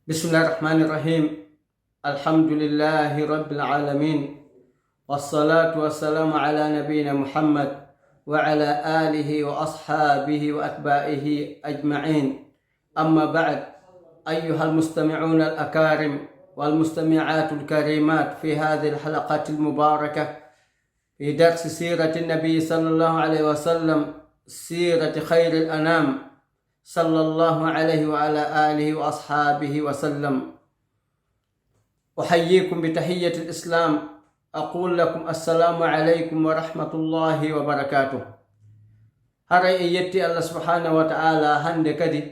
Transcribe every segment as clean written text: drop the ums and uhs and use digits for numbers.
بسم الله الرحمن الرحيم. الحمد لله رب العالمين، والصلاة والسلام على نبينا محمد وعلى آله وأصحابه وأتباعه أجمعين. أما بعد، أيها المستمعون الأكارم والمستمعات الكريمات، في هذه الحلقة المباركة في درس سيرة النبي صلى الله عليه وسلم، سيرة خير الأنام صلى الله عليه وعلى آله وأصحابه وسلم. أحييكم بتحية الإسلام، أقول لكم السلام عليكم ورحمة الله وبركاته. هرأي يتي الله سبحانه وتعالى هند كدي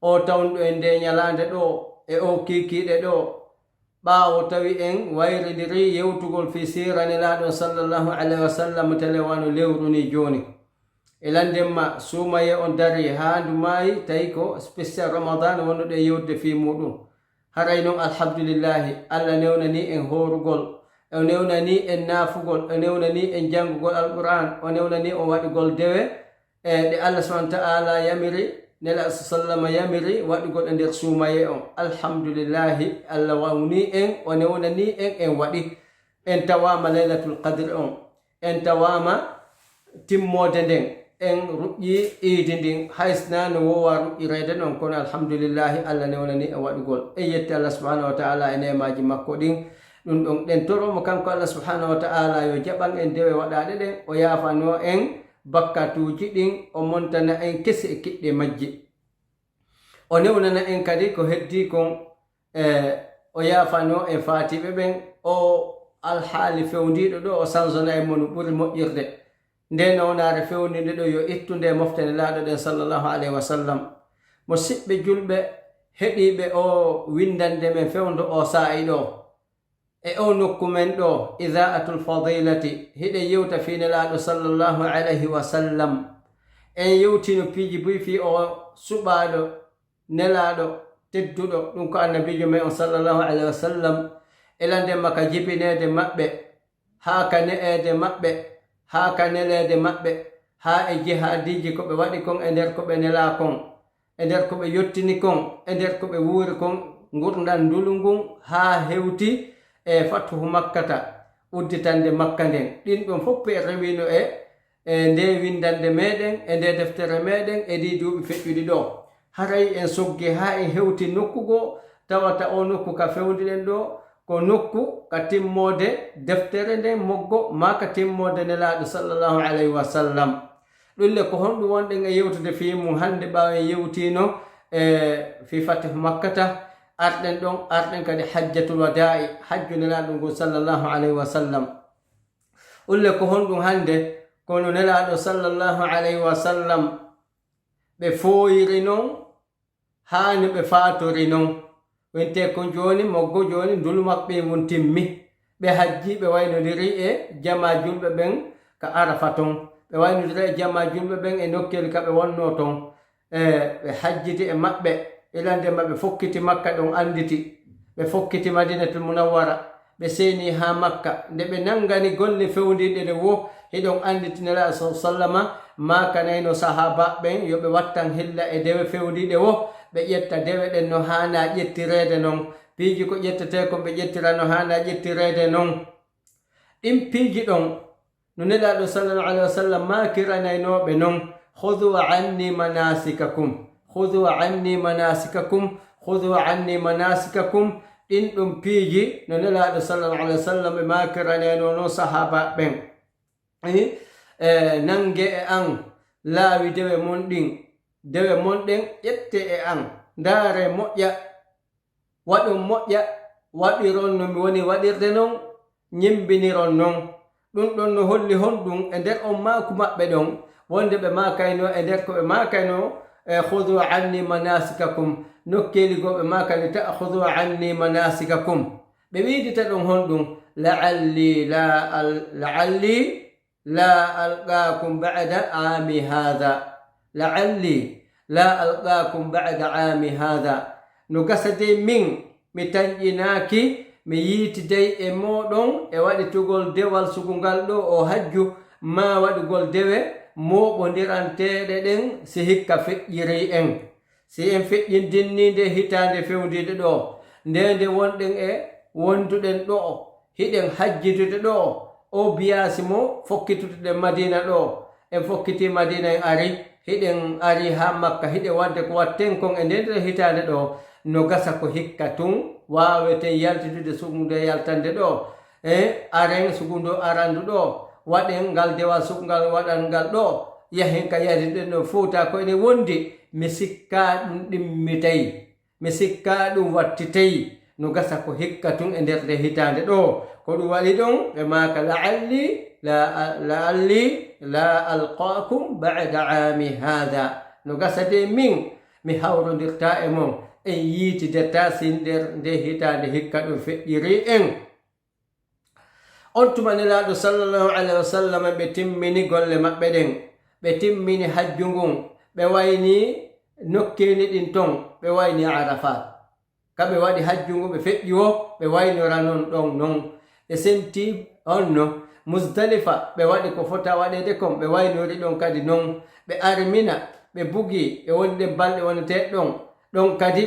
أو تون إندي نيالان دو أو كيكي دو باو توي إن وير دري يوتقول في سيرة نلاد صلى الله عليه وسلم تلوان لورني جوني ilandemma sumaye on dari handu mai tayko special ramadan wonude yodde fi mudum. Haray non alhamdulillah, alla newnani en horugol, o newnani en nafugol, o newnani en jangugol alquran, o newnani on wadigol dewe de Allah subhanahu wa ta'ala yamiri nela sallama yamiri wadigol nder sumaye on. Alhamdulillah, alla wawni en o newnani en wadi en tawama laylatul qadr on, en tawama timmode nden en ruƴƴi iidi ndin haysnano wowa ruƴƴirede noon, kono alhamdulillahi allah newnani e waɗugol. En yetti allah subhanahu wa ta'ala e nemaji makko ɗin. ɗum ɗon ɗen toromo kanko allah subhanahu wa ta'ala yo jaɓan en dewe waɗaɗe ɗen, o yafano en bakkatuji ɗin, o montana en kesi e kiɗɗe majji, o newnana en kadi ko heddi kon o yafano en fatiɓe ɓen, o alhaali fewndiɗo ɗo o sansona e mon ɓuri moƴƴirde. Nde nownare fewnide ɗo yo ittunde moftene laaɗo ɗen sallallahu alaihi wa sallam. Mo siɓɓe julɓe heɗiɓe o windande men fewndo o sa'i ɗo e o nokku men ɗo idha'atul fadilati, hiɗe yewta fine laaɗo sallallahu alaihi wa sallam. En yewtino piiji buy fi o suɓaɗo nelaɗo tedduɗo ɗum ko annabijo men on sallallahu alaihi wa sallam, elandema ka jibinede maɓɓe haa ka ne'ede maɓɓe haa ka nelede maɓɓe, haa e jihadiji ko ɓe waɗi kon, e nder ko ɓe nela kon, e nder ko ɓe yottini kon, e nder ko ɓe wuuri kon, gurdal ndulu ngun haa hewti e fatuhu makkata, udditande makka nden. ɗin ɗon fof e rewino e nde windande meɗen, e nde deftere meɗen, e ɗi duuɓi feƴƴuɗi ɗo. haray en soggi haa en hewti nokkugo, tawata o nokku ka fewdiɗen ɗo ko nokku ka timmode deftere nden moggo, ma ka timmode nelaɗo sallallahu alaihi wa sallam. ɗulle ko honɗum wonɗen e yewtude fi mum hande ɓawen yewtino fi fatih makkata, arɗen ɗon arɗen kadi hajjatul wada'i, hajju nelaɗo ngon sallallahu alaihi wa sallam. ulle ko honɗum hande kono nelaɗo sallallahu alaihi wa sallam ɓe foyiri non hani ɓe fatori non. wente ko joni moggo joni ndulu maɓɓe won timmi, ɓe hajji, ɓe waynodiri e jama julɓe ɓen ka arafa ton, ɓe waynodiri e jama julɓe ɓen e nokkel ka ɓe wonno ton, ɓe hajjidi e maɓɓe, ilandema ɓe fokkiti makka ɗon anditi, ɓe fokkiti madinatul munawwara, ɓe seni ha makka. nde ɓe nangani golle fewndiɗe ɗe wo hiɗon anditinela sallama makanayno sahaba ɓen yoɓe wattan hilla e dewe fewndiɗe wo, ɓe ƴetta dewe ɗen no hana ƴettirede non, piiji ko ƴettete ko ɓe ƴettira no hana ƴettirede non. ɗin piiji ɗon no nelaɗo sallallahu alaihi wa sallam makiranaynoɓe non, khudu anni manasikakum, khudu anni manasikakum, khudu anni manasikakum. ɗin ɗum piiji no nelaɗo sallallahu alaihi wa sallam ɓe makiranayno non sahaba ɓen. nange e an laawi dewe mon ɗin, dewe mon ɗen ƴette e an, ndaare moƴƴa, waɗum moƴƴa, waɗiron no mi woni waɗirde non, ñimbiniron non. ɗum ɗon no holli honɗum e nder on maaku maɓɓe ɗon, wonde ɓe makayno e nder ko ɓe makayno khudu anni manasikakum, nokkeli go ɓe makani ta'khudu anni manasikakum. ɓe wiidita ɗon honɗum la'alli la alqakum ba'da ami hadha, la'alli la alqakum ba'da ami hadha. no gasade min mi taƴƴinaki mi yiitidey e moɗon e waɗitugol dewal sugungal ɗo o hajju, ma waɗugol dewe moɓodiranteɗe ɗen si hikka feƴƴiri en. si en feƴƴindinninde hitande fewndide ɗo nde wonɗen e wonduɗen ɗo hiɗen hajjitude ɗo o biyasi mo fokkituɗen madina ɗo en fokkiti madina en ari hiɗen ari ha makka hiɗen wadde ko watten kon e nder hitande ɗo no gasa ko hikka tun waweten yaltitude sugunde yaltande ɗo aren sugundo arandu ɗo waɗen ngal dewal sugngal waɗan ngal ɗo yahen ka yadiɗen ɗo fouta ko ene wondi mi sikka ɗum ɗimmitayi mi sikka ɗum wattitayi no gasa ko hikka tun e nder hitande ɗo ko ɗum waɗi ɗon ɓe maka la'alli la alqakum ba'da ami hada no gasa de min mi hawrodirta e mon en yiitideta sin nder nde hitande hikka ɗum feƴƴiri en on tuma nelaɗo sallllahu alayhi wa sallam ɓe timmini golle maɓɓe ɗen ɓe timmini hajju ngun ɓe wayni nokkeli ɗin ton ɓe wayni arafat kaɓe waɗi hajju ngu ɓe feƴƴi wo ɓe waynora non ɗon non ɓe senti on no musdalifa ɓe waɗi ko fota waɗede kon ɓe waynori ɗon kadi non ɓe armina ɓe bugi e wonde balɗe wonete ɗon kadi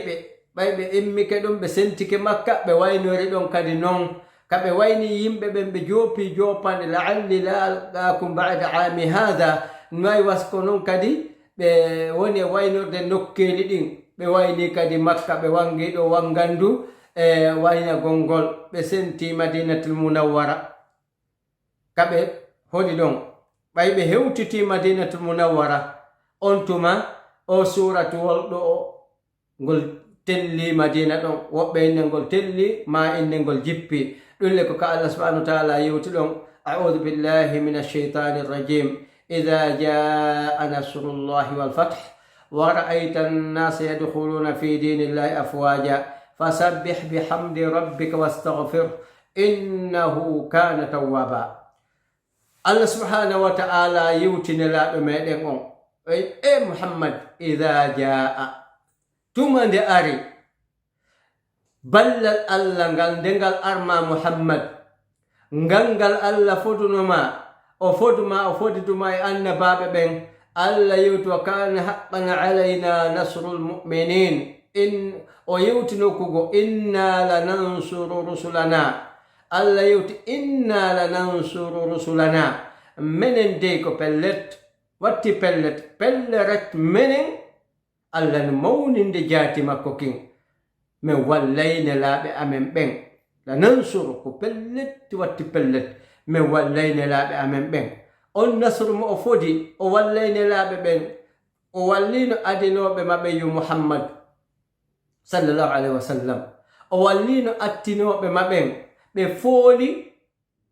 ɓe immike ɗum ɓe sentike makka ɓe waynori ɗon kadi non kaɓe wayni yimɓe ɓen ɓe joopi jopande la'alli la alqakum ba'da ami hada noy wasko non kadi ɓe woni e waynorde nokkeli ɗin ɓe wayni kadi makka ɓe wangi ɗo wangandu e wayna gongol ɓe senti madinatul munawwara kaɓe hoɗi ɗon ɓay ɓe hewtiti madinatul munawwara on tuma o suratuwol ɗo ngol telli madina ɗon woɓɓe inne ngol telli ma inne ngol jippi ɗulle ko ka Allah subhanahu wa ta'ala yewti ɗon a'udhu billahi minash shaitanir rajim idha jaa nasrullahi wal fath wa ra'aita an-nasa yadkhuluna fi dinillahi afwaja fasabbih bihamdi rabbika wastaghfir innahu kana tawwaba Allah subhanahu wa ta'ala yewti nelaɗo meɗen on e Muhammad idha jaa tuma nde ari ballal Allah ngal ndengal arma Muhammad ngal Allah fodunoma o fodituma e annabaɓe ɓen Allah yewti wa kana haqqan alayna nasrul mu'minin o yewtino kugo inna lanansuru rusulana Allah yewti inna lanansuru rusulana menen dey ko pellet watti pelleret menen Allah no mawninde jaati makko kin min wallayne laaɓe amen ɓen lanansuru ko pelletti watti pellet min wallayne laaɓe amen ɓen on nasru mo o fodi o wallayne laaɓe ɓen o wallino adinoɓe maɓe yo Muhammad sallallahu alaihi wasallam o wallino attinoɓe maɓen ɓe fooli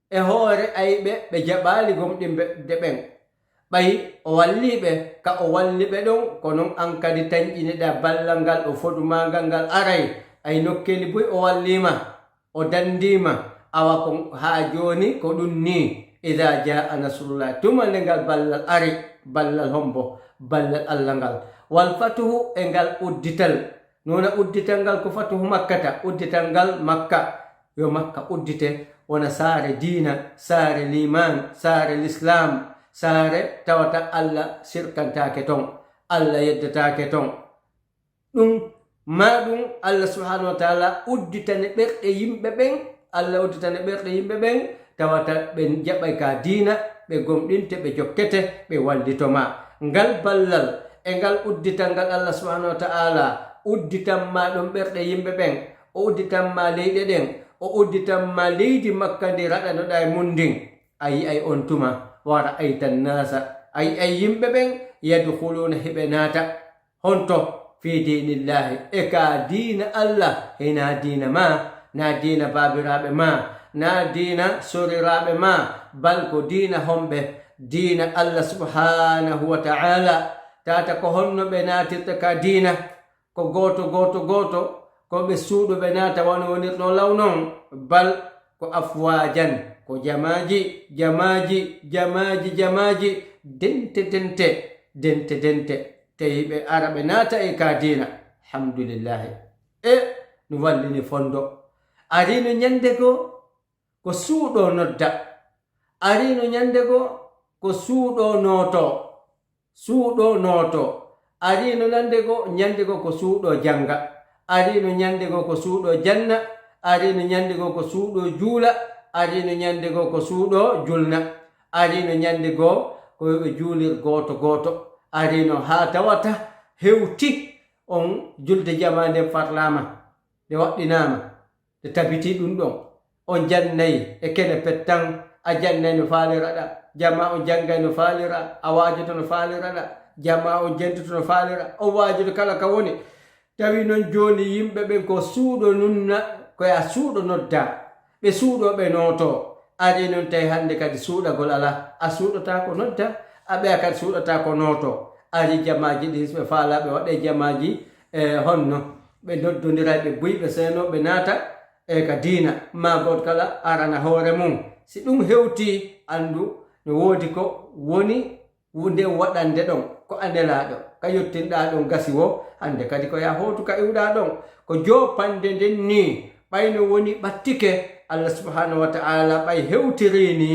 e hoore ayɓe ɓe jaɓali gomɗinde ɓen ɓay o walliɓe ka o walliɓe ɗon ko non an kadi tañƴiniɗa ballal ngal o fodumagal ngal aray ay nokkeli boy o wallima o dandima awa ko ha joni ko ɗum ni idha jaa nasrullah tuma nde ngal ballal ari ballal hombo ballal Allah ngal wal fatuhu e ngal uddital nona uddital ngal ko fatuhu makkata uddital ngal makka yo makka uddite wona saare diina saare liman saare l'islam saare tawata Allah sirkantake ton Allah yeddatake ton ɗum ma ɗum Allah subhanahu wa ta'ala udditane ɓerɗe yimɓe ɓen Allah udditane ɓerɗe yimɓe ɓen tawata ɓe jaɓay ka diina ɓe gomɗinte ɓe jokkete ɓe wallitoma ngal ballal e ngal uddital ngal Allah subhanahu wa ta'ala udditanma ɗum ɓerɗe yimɓe ɓen o udditanma leyɗe ɗen o udditanma leydi makka ndi raɗanoɗa e mundin ayi ay on tuma wara aytan nasa ay yimɓe ɓen yadkhuluna heɓe naata honto fi dinillahi e ka diina Allah hena diina ma na diina babiraɓe ma na diina soriraɓe ma bal ko diina homɓe diina Allah subhanahu wa ta'ala tata ko honno ɓe natirta ka diina ko goto ko ɓe suuɗo ɓe naata woni wonirɗo law non bal ko afwajan ko jamaji dente tawi ɓe ara ɓe naata e ka diina alhamdulillahi e no wallini fondo arino ñande go ko suuɗo nodda arino ñande go ko suuɗo nooto arino nyande go ko suuɗo janga, arino nyande go ko suuɗo janna, arino nyande go ko suuɗo juula, arino nyande go ko suuɗo julna, arino nyande go ko ɓe juulir goto arino ha tawata hewti on julde jama nden farlama nde waɗɗinama nde tabiti ɗum ɗon on jannayi e kene pettan a jannayi no faaliraɗa jama on janggay no faalira a wajoto no faaliraɗa jama on jentoto no faalira on wajoto kala ka woni tawi noon joni yimɓe ɓen ko suuɗo nunna koya suuɗo nodda ɓe suuɗoɓe noto ari noon tawi hande kadi suuɗagol ala a suuɗota ko nodda a ɓeya kadi suuɗata ko noto ari jamaji ɗi ɓe faalaɓe waɗe jamaji honno ɓe noddodira ɓe buyɓe senoɓe naata ka diina ma god kala arana hoore mum si ɗum hewti andu no woodi ko woni nden waɗande ɗon ko andelaɗo ka yottinɗa ɗon gasi wo hande kadi ko ya hotu ka iwɗa ɗon ko jopande nden ni ɓayno woni ɓattike Allah subhanahu wa ta'ala ɓay hewtiri ni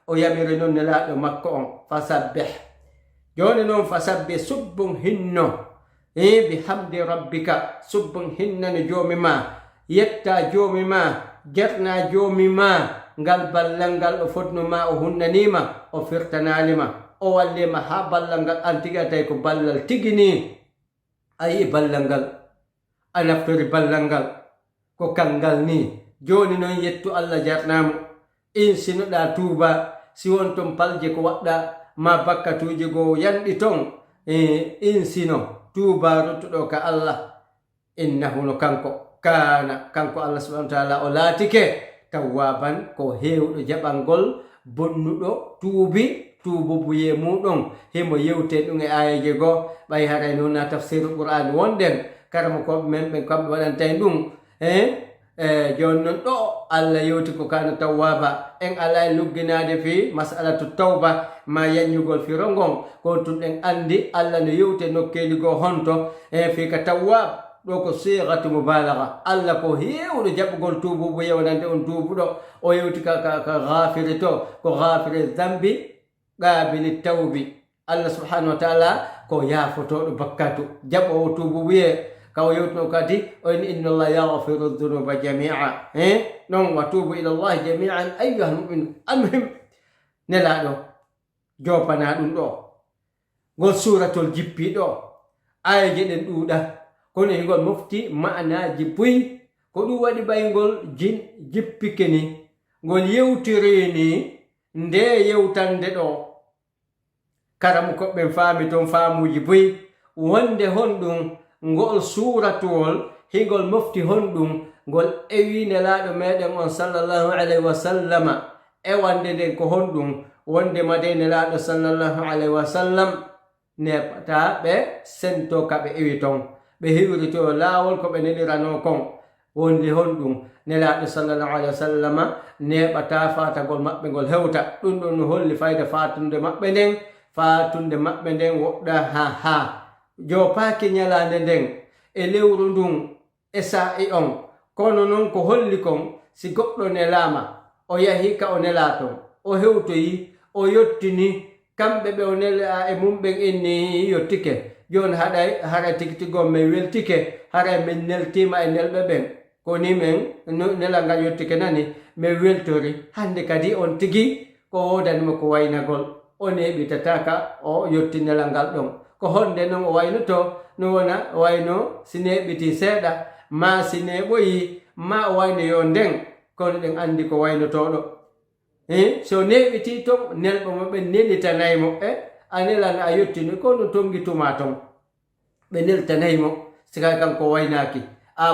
o yamiri noon nelaɗo makko on fasabbih joni noon fasabbih subbun hinno bihamdi rabbika subbun hinnano joomi ma yetta joomi ma jerna joomi ma ngal ballal ngal o fotnoma o hunnanima o firtanalima o wallima ha ballal ngal an tigi tawi ko ballal tigi ni a yi ballal ngal a naftori ballal ngal ko kangal ni joni noon yettu Allah jarnamo insinoɗa tuuba si won ton palje ko waɗɗa ma bakkatuji goo yanɗi ton insino tuuba ruttuɗo ka Allah innahu no kanko kana kanko Allah subhanahu wa ta'ala o laatike tawwaban ko hewɗo jaɓangol bonnuɗo tuubo buye muɗum himo yewte ɗum e ayaje goo ɓay haray noon na tafsiru qur'an wonɗen karama koɓe men ɓe kamɓe waɗantay ɗum joni noon ɗo Allah yewti ko kana tawwaba en ala lugginade fi masalatu tawba ma yanyugol firongon ko tun en andi Allah no yewte nokkeli go honto fi ka tawwab ɗo ko sighatu mubalagha Allah ko hewɗo jaɓugol tuubu bo yewnande on tuubuɗo o yewti ka ghafiri to ko ghafiri dhambi qabili tawbi Allah subhanahu wa ta'ala ko yafotoɗo bakkatu jaɓowo tuubu buye kaw yewtuno kadi o in inna Allah yaghfiru dhunuba jami'a non wa tubu ila Allah jami'an ayyuhal mu'minun almuhim nelaɗo jopana ɗum ɗo ngol suratol jippi ɗo ayaje ɗen ɗuuɗa kono higol mofti ma'anaji buy ko ɗum waɗi ɓaygol jippike ni ngol yewtirini nde yewtande ɗo karamu koɓɓen faami toon faamuji buy wonde honɗum ngol suratuwol higol mofti honɗum ngol ewi nelaɗo meɗen on sallallahu alayhi wa sallama ewande nden ko honɗum wonde made nelaɗo sallallahu alayhi wa sallam nepata ɓe sento kaɓe ewi ton ɓe hiwrito laawol ko ɓe nelirano kon wonde honɗum nelaɗo sallallahu alayhi wa sallama neɓata fatagol maɓɓe ngol hewta ɗum ɗon no holli fayda fatunde maɓɓe nden woɗɗa ha jopaki ñalande nden e lewru ndun e sa'i on kono noon ko holli kon si goɗɗo nelama o yahi ka o nela ton o hewtoyi o yottini kamɓe ɓe o nela e mumɓen inni yottike joni haɗa tigitigon min weltike haray min neltima e nelɓe ɓen koni min nelal ngal yottike nani min weltori hande kadi on tigi ko wodanimo ko waynagol o neɓitataka o yotti nelal ngal ɗon ko honde noon o waynoto no wona wayno si neɓiti seeɗa ma si neɓoyi ma o wayno yo nden kono ɗen andi ko waynotoɗo so neɓiti ton nelɓo maɓe nelitanaymo a nelan a yottino ko no tongituma ton ɓe neltanaymo sika kanko waynaki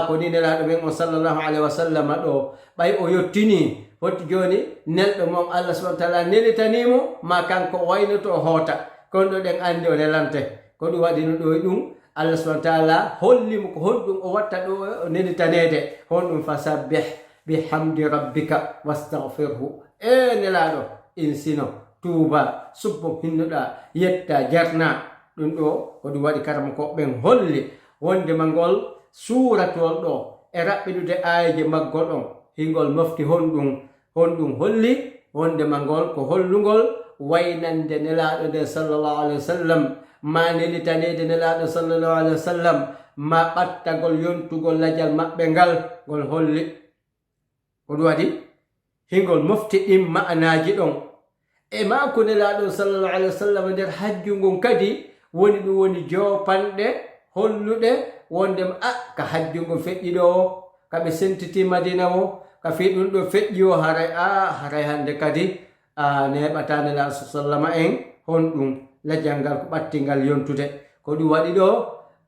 ko ni nelaɗo ɓen on sallallahu alayhi wa sallam ɗo ɓay o yottini hotti joni nelɗo mom Allah subhanahu wa ta'ala nelitanimo ma kanko o waynoto o hoota kono ɗo ɗen andi o nelante ko ɗum waɗino ɗo ɗum Allah subhanahu wa ta'ala hollimo ko honɗum o watta ɗo o nelitanede honɗum fasabbih bihamdi rabbika wastaghfirhu nelaɗo insino tuuba subbo hinnuɗa yetta jarna ɗum ɗo ko ɗum waɗi karama ko ɓen holli wonde mangol suratol ɗo e raɓɓiɗude ayaje maggol ɗon hingol mofti honɗum holli wonde mangol ko hollugol waynande nelaɗo nden sallallahu alaihi wasallam ma nelitanede nelaɗo sallallahu alaihi wasallam ma ɓattagol yontugol lajal maɓɓe ngal ngol holli ko ɗum waɗi hingol mofti ɗin ma'anaji ɗon e ma ko nelaɗo sallallahu alaihi wasallam nder hajju ngon kadi woni ɗum woni jopanɗe holluɗe wondema ka hajju ngon feƴƴi ɗo kaɓe sentiti madina o ka fi ɗum ɗo feƴƴi o haray hande kadi neɓata nelaɗo sallama en honɗum lajal ngal ko ɓattingal yontude ko ɗum waɗi ɗo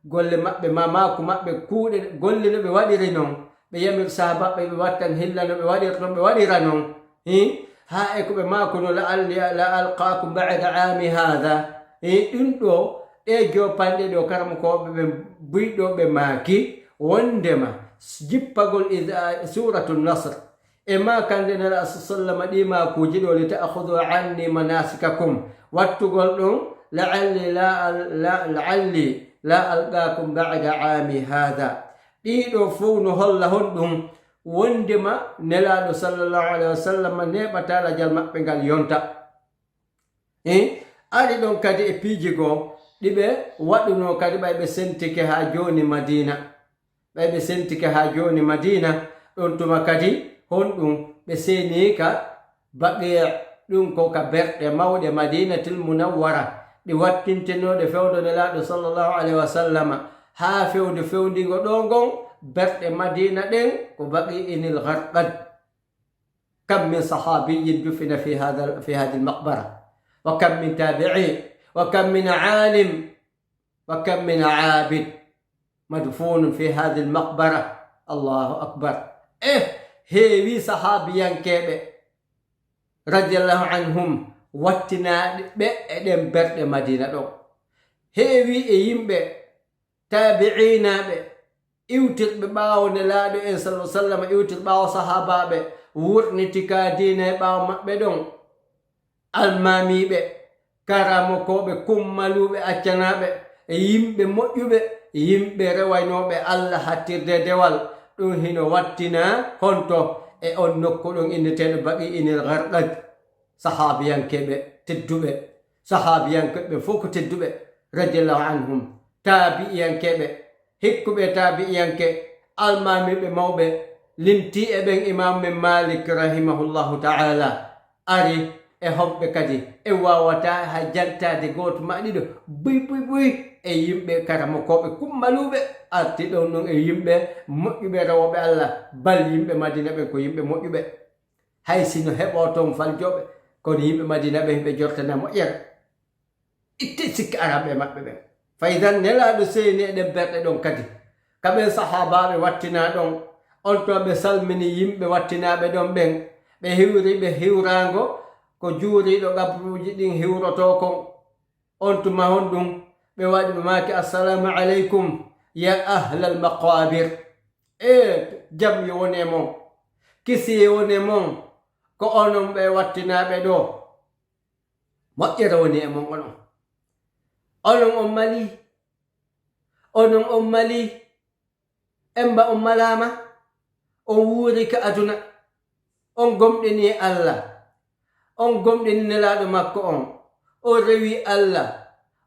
golle maɓɓe mamaku maɓɓe kuuɗe golle no ɓe waɗiri noon ɓe yamir sahabaɓe ɓe wattan hilla no ɓe waɗirton ɓe waɗira noon ha e ko ɓe makuno la alqakum bada ami hada ɗum ɗo ɗe jopanɗe ɗo karamakoɓe ɓe buyɗo ɓe maaki wondema jippagol suratu nasr e ma kande nela sallama ɗi makuji ɗo li ta'khudhu anni manasikakum wattugol ɗum la'alli la alqakum ba'da ami hada ɗiɗo fuu no holla honɗum wondema nelaɗo sallallahu alaihi wasallam neɓata lajal maɓɓe ngal yonta ari ɗon kadi e piiji goo ɗiɓe waɗuno kadi ɓayɓe sentike ha joni madina ɓayɓe sentike ha joni madina ɗon tuma kadi honɗum ɓe seni ka baɓe ɗum ko ka berɗe mawɗe madinatil munawwara ɗi wattintenoɗe fewdo nelaɗo sallallahu alaihi wasallama ha fewde fewdigo ɗo ngon berɗe madina ɗen ko baqi inil gharqad kam min sahabiyin dufina fi hadi almaqbara wa kam min tabi'i wa kam min alim wa kam min abid madfunun fi hadi almaqbara. Allahu akbar. Heewi sahabiyankeɓe radiallahu anhum wattinaɗe ɓe eɗen berɗe madina ɗo heewi e yimɓe tabi'inaɓe iwtirɓe ɓaawo nelaɗo en sallallahu alaihi wasallam iwtir ɓaawo sahabaɓe wurnitika dina e ɓaawo maɓɓe ɗon almamiɓe karamokoɓe kummaluɓe accanaɓe e yimɓe moƴƴuɓe yimɓe rewaynoɓe Allah hattirde dewal ɗum hino wattina honto e on nokku ɗon inneteɗo baqi inil gharqad sahabiyankeɓe tedduɓe sahabiyankeɓe fof ko tedduɓe radiallahu anhum tabi'iyankeɓe hikkuɓe tabi'iyanke almamiɓe mawɓe limti e ɓen imam men Malik rahimahullahu ta'ala ari e homɓe kadi e wawata ha jantade goto ma ɗiɗo buy e yimɓe karamokoɓe kummaluɓe arti ɗon ɗon e yimɓe moƴƴuɓe rewoɓe Allah bal yimɓe madina ɓen ko yimɓe moƴƴuɓe hay sino heɓo toon faljoɓe kono yimɓe madina ɓe ɓe jortana moƴƴere itte sikki araɓe maɓɓe ɓen faydan nelaɗo seni eɗen berɗe ɗon kadi kaɓen sahabaɓe wattina ɗon on to ɓe salmini yimɓe wattinaɓe ɗon ɓen ɓe hiwriɓe hiwrango ko juuriɗo gabruji ɗin hiwroto kon on tuma honɗum ɓe waɗi ɓe maki assalamu aleykum ya ahlal maqabir jam yo woni e mon kisi e woni e mon ko onon ɓe wattinaɓe ɗo moƴƴere woni e mon onon on mali emba on malama on wuuri ka aduna on gomɗini Allah on gomɗini nelaɗo makko on rewi Allah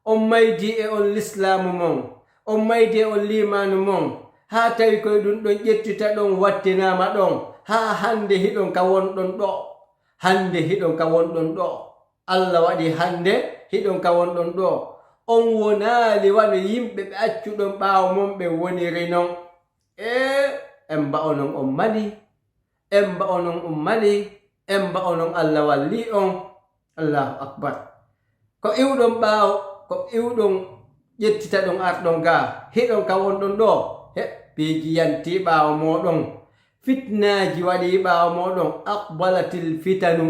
on maydi e on l'islamu mon on maydi e on limanu mon ha tawi koye ɗum ɗon ƴettita ɗon wattinama ɗon ha hande hiɗon ka wonɗon ɗo hande hiɗon ka wonɗon ɗo Allah waɗi hande hiɗon ka wonɗon ɗo on wonali wano yimɓe ɓe accuɗon ɓaawo mon ɓe woniri non emba onon on mali emba onon on mali emba onon Allah walli on. Allahu akbar. Ko iwɗon ɓaawo ko iwɗon ƴettita ɗon arɗon ga hiɗon ka wonɗon ɗo piiji yanti ɓaawo moɗon fitnaji waɗi ɓaawo moɗon aqbalatil fitanu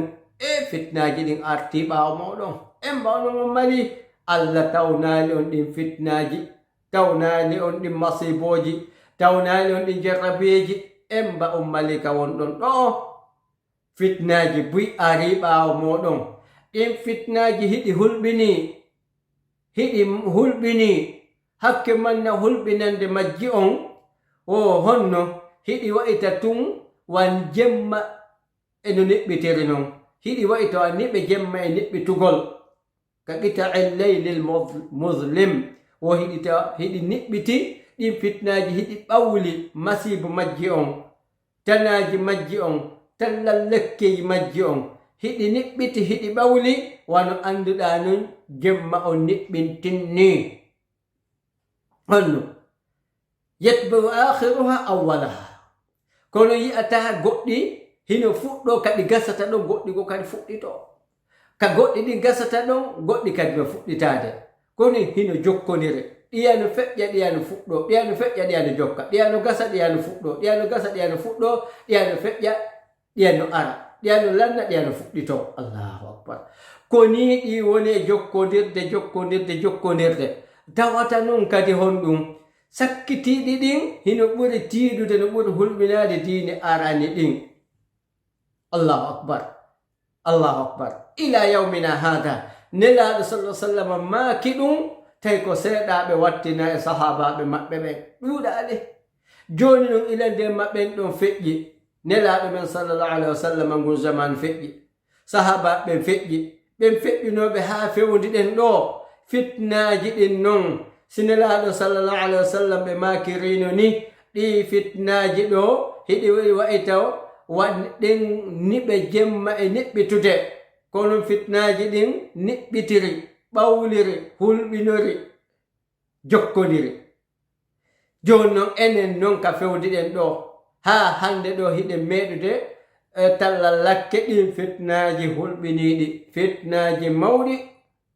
fitnaji ɗin arti ɓaawo moɗon emba onon on mali Allah tawnali on ɗin fitnaji tawnali on ɗin masiboji tawnali on ɗin jarrabeji emba on mali ka wonɗon ɗo fitnaji buy ari ɓaawo moɗon ɗin fitnaji hiɗi hulɓini hakke manna hulɓinande majji on honno hiɗi wa'ita tun wan jemma eno neɓɓitiri non hiɗi wayi tawa niɓe jemma e niɓɓitugol ka qita'il leylil muslim wo hiɗi tawa hiɗi niɓɓiti ɗin fitnaji hiɗi ɓawli masibo majji on tanaji majji on tallal lekkeji majji on hiɗi niɓɓiti hiɗi ɓawli wano annduɗa nun jemma on niɓɓintinni honno yatba'u akhiruha awwalaha kono yi'ata goɗɗi hino fuɗɗo kadi gasata ɗon goɗɗi go kadi fuɗɗito ka goɗɗi ɗi gasata ɗon goɗɗi kadi no fuɗɗitade kono hino jokkodire ɗiyano feƴƴa ɗiyano fuɗɗo ɗiyano feƴƴa ɗiyano jokka ɗiyano gasa ɗiyano fuɗɗo ɗiyano gasa ɗiyano fuɗɗo ɗiyano feƴƴa ɗiyano ara ɗiyano lanna ɗiyano fuɗɗito allahu akbar ko ni ɗi woni e jokkodirde tawata noon kadi honɗum sakkitiɗi ɗin hino ɓuri tiidude no ɓuri hulɓinade diine arani ɗin allahu akbar ila yawmina hada nelaɗo sallah sallam maaki ɗum tawi ko seeɗaɓe wattina e sahabaɓe maɓɓe ɓen ɗuuɗaɗe joni noon ila nde maɓɓen ɗon feƴƴi nelaɗo men sallallahu alaihi wa sallam ngun zaman feƴƴi sahabaɓen feƴƴi ɓen feƴƴunoɓe ha fewndi ɗen ɗo fitnaji ɗin noon sinelaɗo sallallahu alaihi wa sallam ɓe makirino ni ɗi fitnaji ɗo hiɗi wayi taw waɗɗen niɓe jemma e niɓɓitude kono fitnaji ɗin niɓɓitiri ɓawliri hulɓinori jokkodiri joni noon enen noon ka fewdi ɗen ɗo ha hande ɗo hiɗen meɗude talla lakke ɗin fitnaji hulɓiniɗi fitnaji mawɗi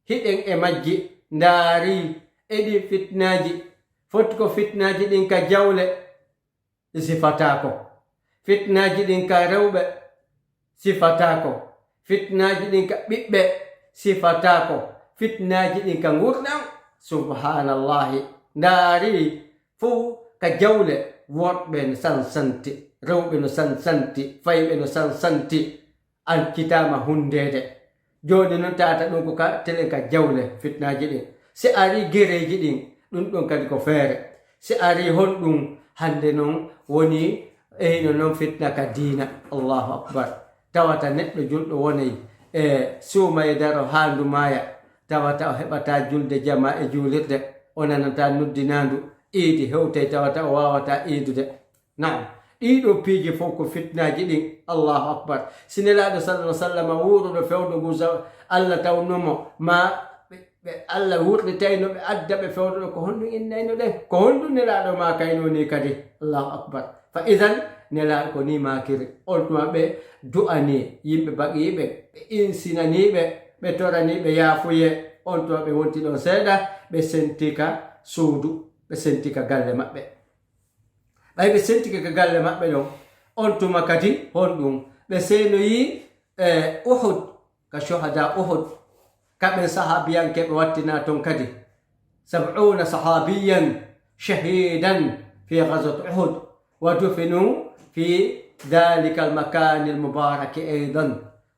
hiɗen e majji ndaari eɗin fitnaji foti ko fitnaji ɗin ka jawle sifatako fitnaji ɗin ka rewɓe sifatako fitnaji ɗin ka ɓiɓɓe sifatako fitnaji ɗin ka gurɗam subhanallahi ndaari fuu ka jawle worɓe no sansanti rewɓe no sansanti fayɓe no sansanti alkitama hundede joni noon tata ɗum ko ka telen ka jawle fitnaji ɗin si ari gereji ɗin ɗum ɗon kadi ko feere si ari honɗum hande noon woni eyno noon fitna ka diina allahu akbar tawata neɗɗo julɗo wonay e suuma e daro handu maya tawata o heɓata julde jama e juulirde o nanata nuddinandu iidi hewtay tawata o wawata iidude naam ɗiɗo piiji fof ko fitnaji ɗin allahu akbar sinelaɗo sallah sallam wuuruɗo fewɗogu allah tawnumo ma ɓe allah wurɗitayno ɓe adda ɓe fewɗoɗo ko honɗum innayno ɗen ko honɗum nelaɗo ma kayno ni kadi allahu akbar fa idan nelaɗo ko ni makiri on tuma ɓe du'ani yimɓe baqiɓe ɓe insinaniɓe ɓe toraniɓe yaafuye on tuma ɓe wonti ɗon seeɗa ɓe sentika suudu ɓe sentika galle maɓɓe ɓay ɓe sentika ka galle maɓɓe ɗon on tuma kadi honɗum ɓe senoyi uhud ka shohada uhud kaɓen sahabiyankeɓe wattina ton kadi 70 sahabiyan shahidan fi ghazwat uhud wa dufinu fi dhalika almakan almubarak aidan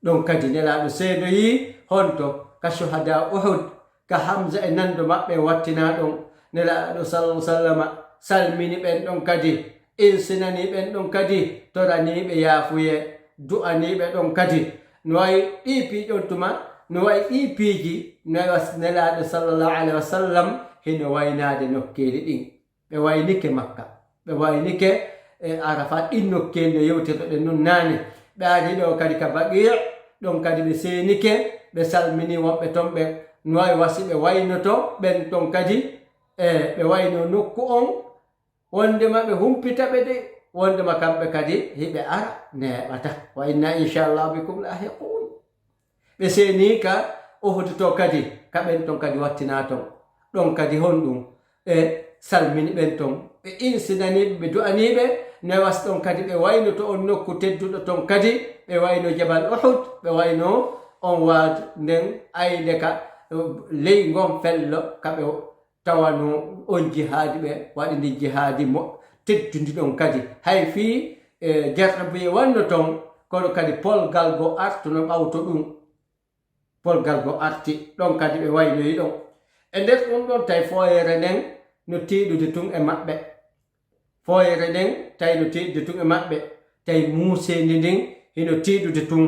ɗon kadi nelaɗo senoyi honto ka shohada uhud ka hamza e nando maɓɓe wattina ɗon nelaɗo sallallahu sallama salmini ɓen ɗon kadi insinani ɓen ɗon kadi toraniɓe yaafuye du'aniɓe ɗon kadi no wayi ɗi piiƴon tuma no wayi ɗi piiji nelaɗo sallallahu alaihi wa sallam hino waynade nokkeli ɗin ɓe waynike makka ɓe waynike arafa ɗin nokkeli no yewtirɗoɗe nun nane ɓe ari ɗo kadi ka baqi' ɗon kadi ɓe senike ɓe salmini wonɓe ton ɓe no wayi wasi ɓe waynoto ɓen ton kadi ɓe wayno nokku on wondema ɓe humpita ɓe de wondema kamɓe kadi hiɓe ara neɓata wa inna inchallah bikum lahiqun ɓe seni ka ohoduto kadi kaɓen ton kadi wattina ton ɗon kadi honɗum ɓe salmini ɓen ton ɓe insinaniɓe ɓe du'aniɓe newas ɗon kadi ɓe waynoto on nokku tedduɗo ton kadi ɓe wayno jabal uhud ɓe wayno on waad nden ayde ka ley ngon fello kaɓe tawano on jihaadi ɓe waɗi ndi jihaadi mo teddudi ɗon kadi hay fii jerɗoɓe wanno ton kono kadi polgal go artu no ɓawto ɗum polgal go arti ɗon kadi ɓe waynoyi ɗon e nder ɗum ɗon tawi foyere nden no tiiɗude tun e maɓɓe foyere nden tawi no tiiɗude tun e maɓɓe tawi muusendi ndin hino tiiɗude tun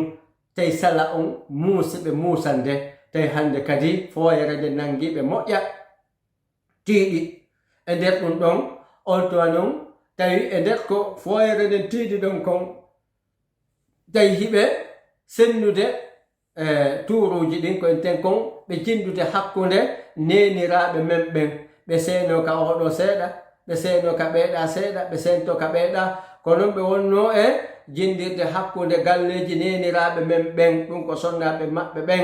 tawi sala on muusiɓe muusande tawi hande kadi foyere nde nangiɓe moƴƴa tiiɗi e nder ɗum ɗon on tuma non tawi e nder ko foyere nden tiiɗi ɗon kon tawi hiɓe sennude tuuruji ɗin ko enten kon ɓe jindude hakkunde neniraɓe men ɓen ɓe seeno ka oɗo seeɗa ɓe seeno ka ɓeeɗa seeɗa ɓe sento ka ɓeeɗa ko non ɓe wonno e jindirde hakkunde galleji neniraɓe men ɓen ɗum ko sonnaɓe maɓɓe ɓen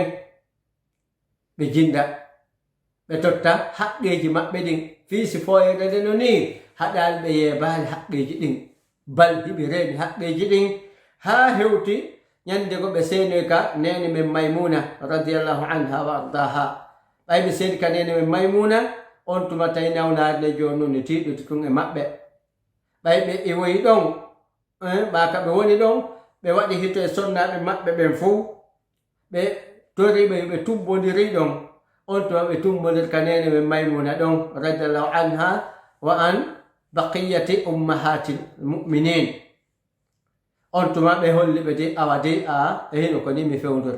ɓe jinda ɓe totta haqqeji maɓɓe ɗin fiisi foyere nde no ni haɗali ɓe yeebaali haqqeji ɗin bal hiɓe reeni haqqeji ɗin haa hewti ñande go ɓe seenoy ka nene men Maymuna radiallahu anha wa ardaha ɓay ɓe seeni ka nene men Maymuna on tuma tawi nawnaare nde joni noon ne tiiɗude tun e maɓɓe ɓay ɓe iwoyi ɗon ɓaka ɓe woni ɗon ɓe waɗi hito e sonnaɓe maɓɓe ɓen fuu ɓe toriɓe ɓe tumbodiri ɗon on tuma ɓe tumbodir ka nene men Maymuna ɗon radiallahu anha wa an baqiyati ummahatil muminin on tuma ɓe holli ɓe de awa de a e hino ko ni mi fewdor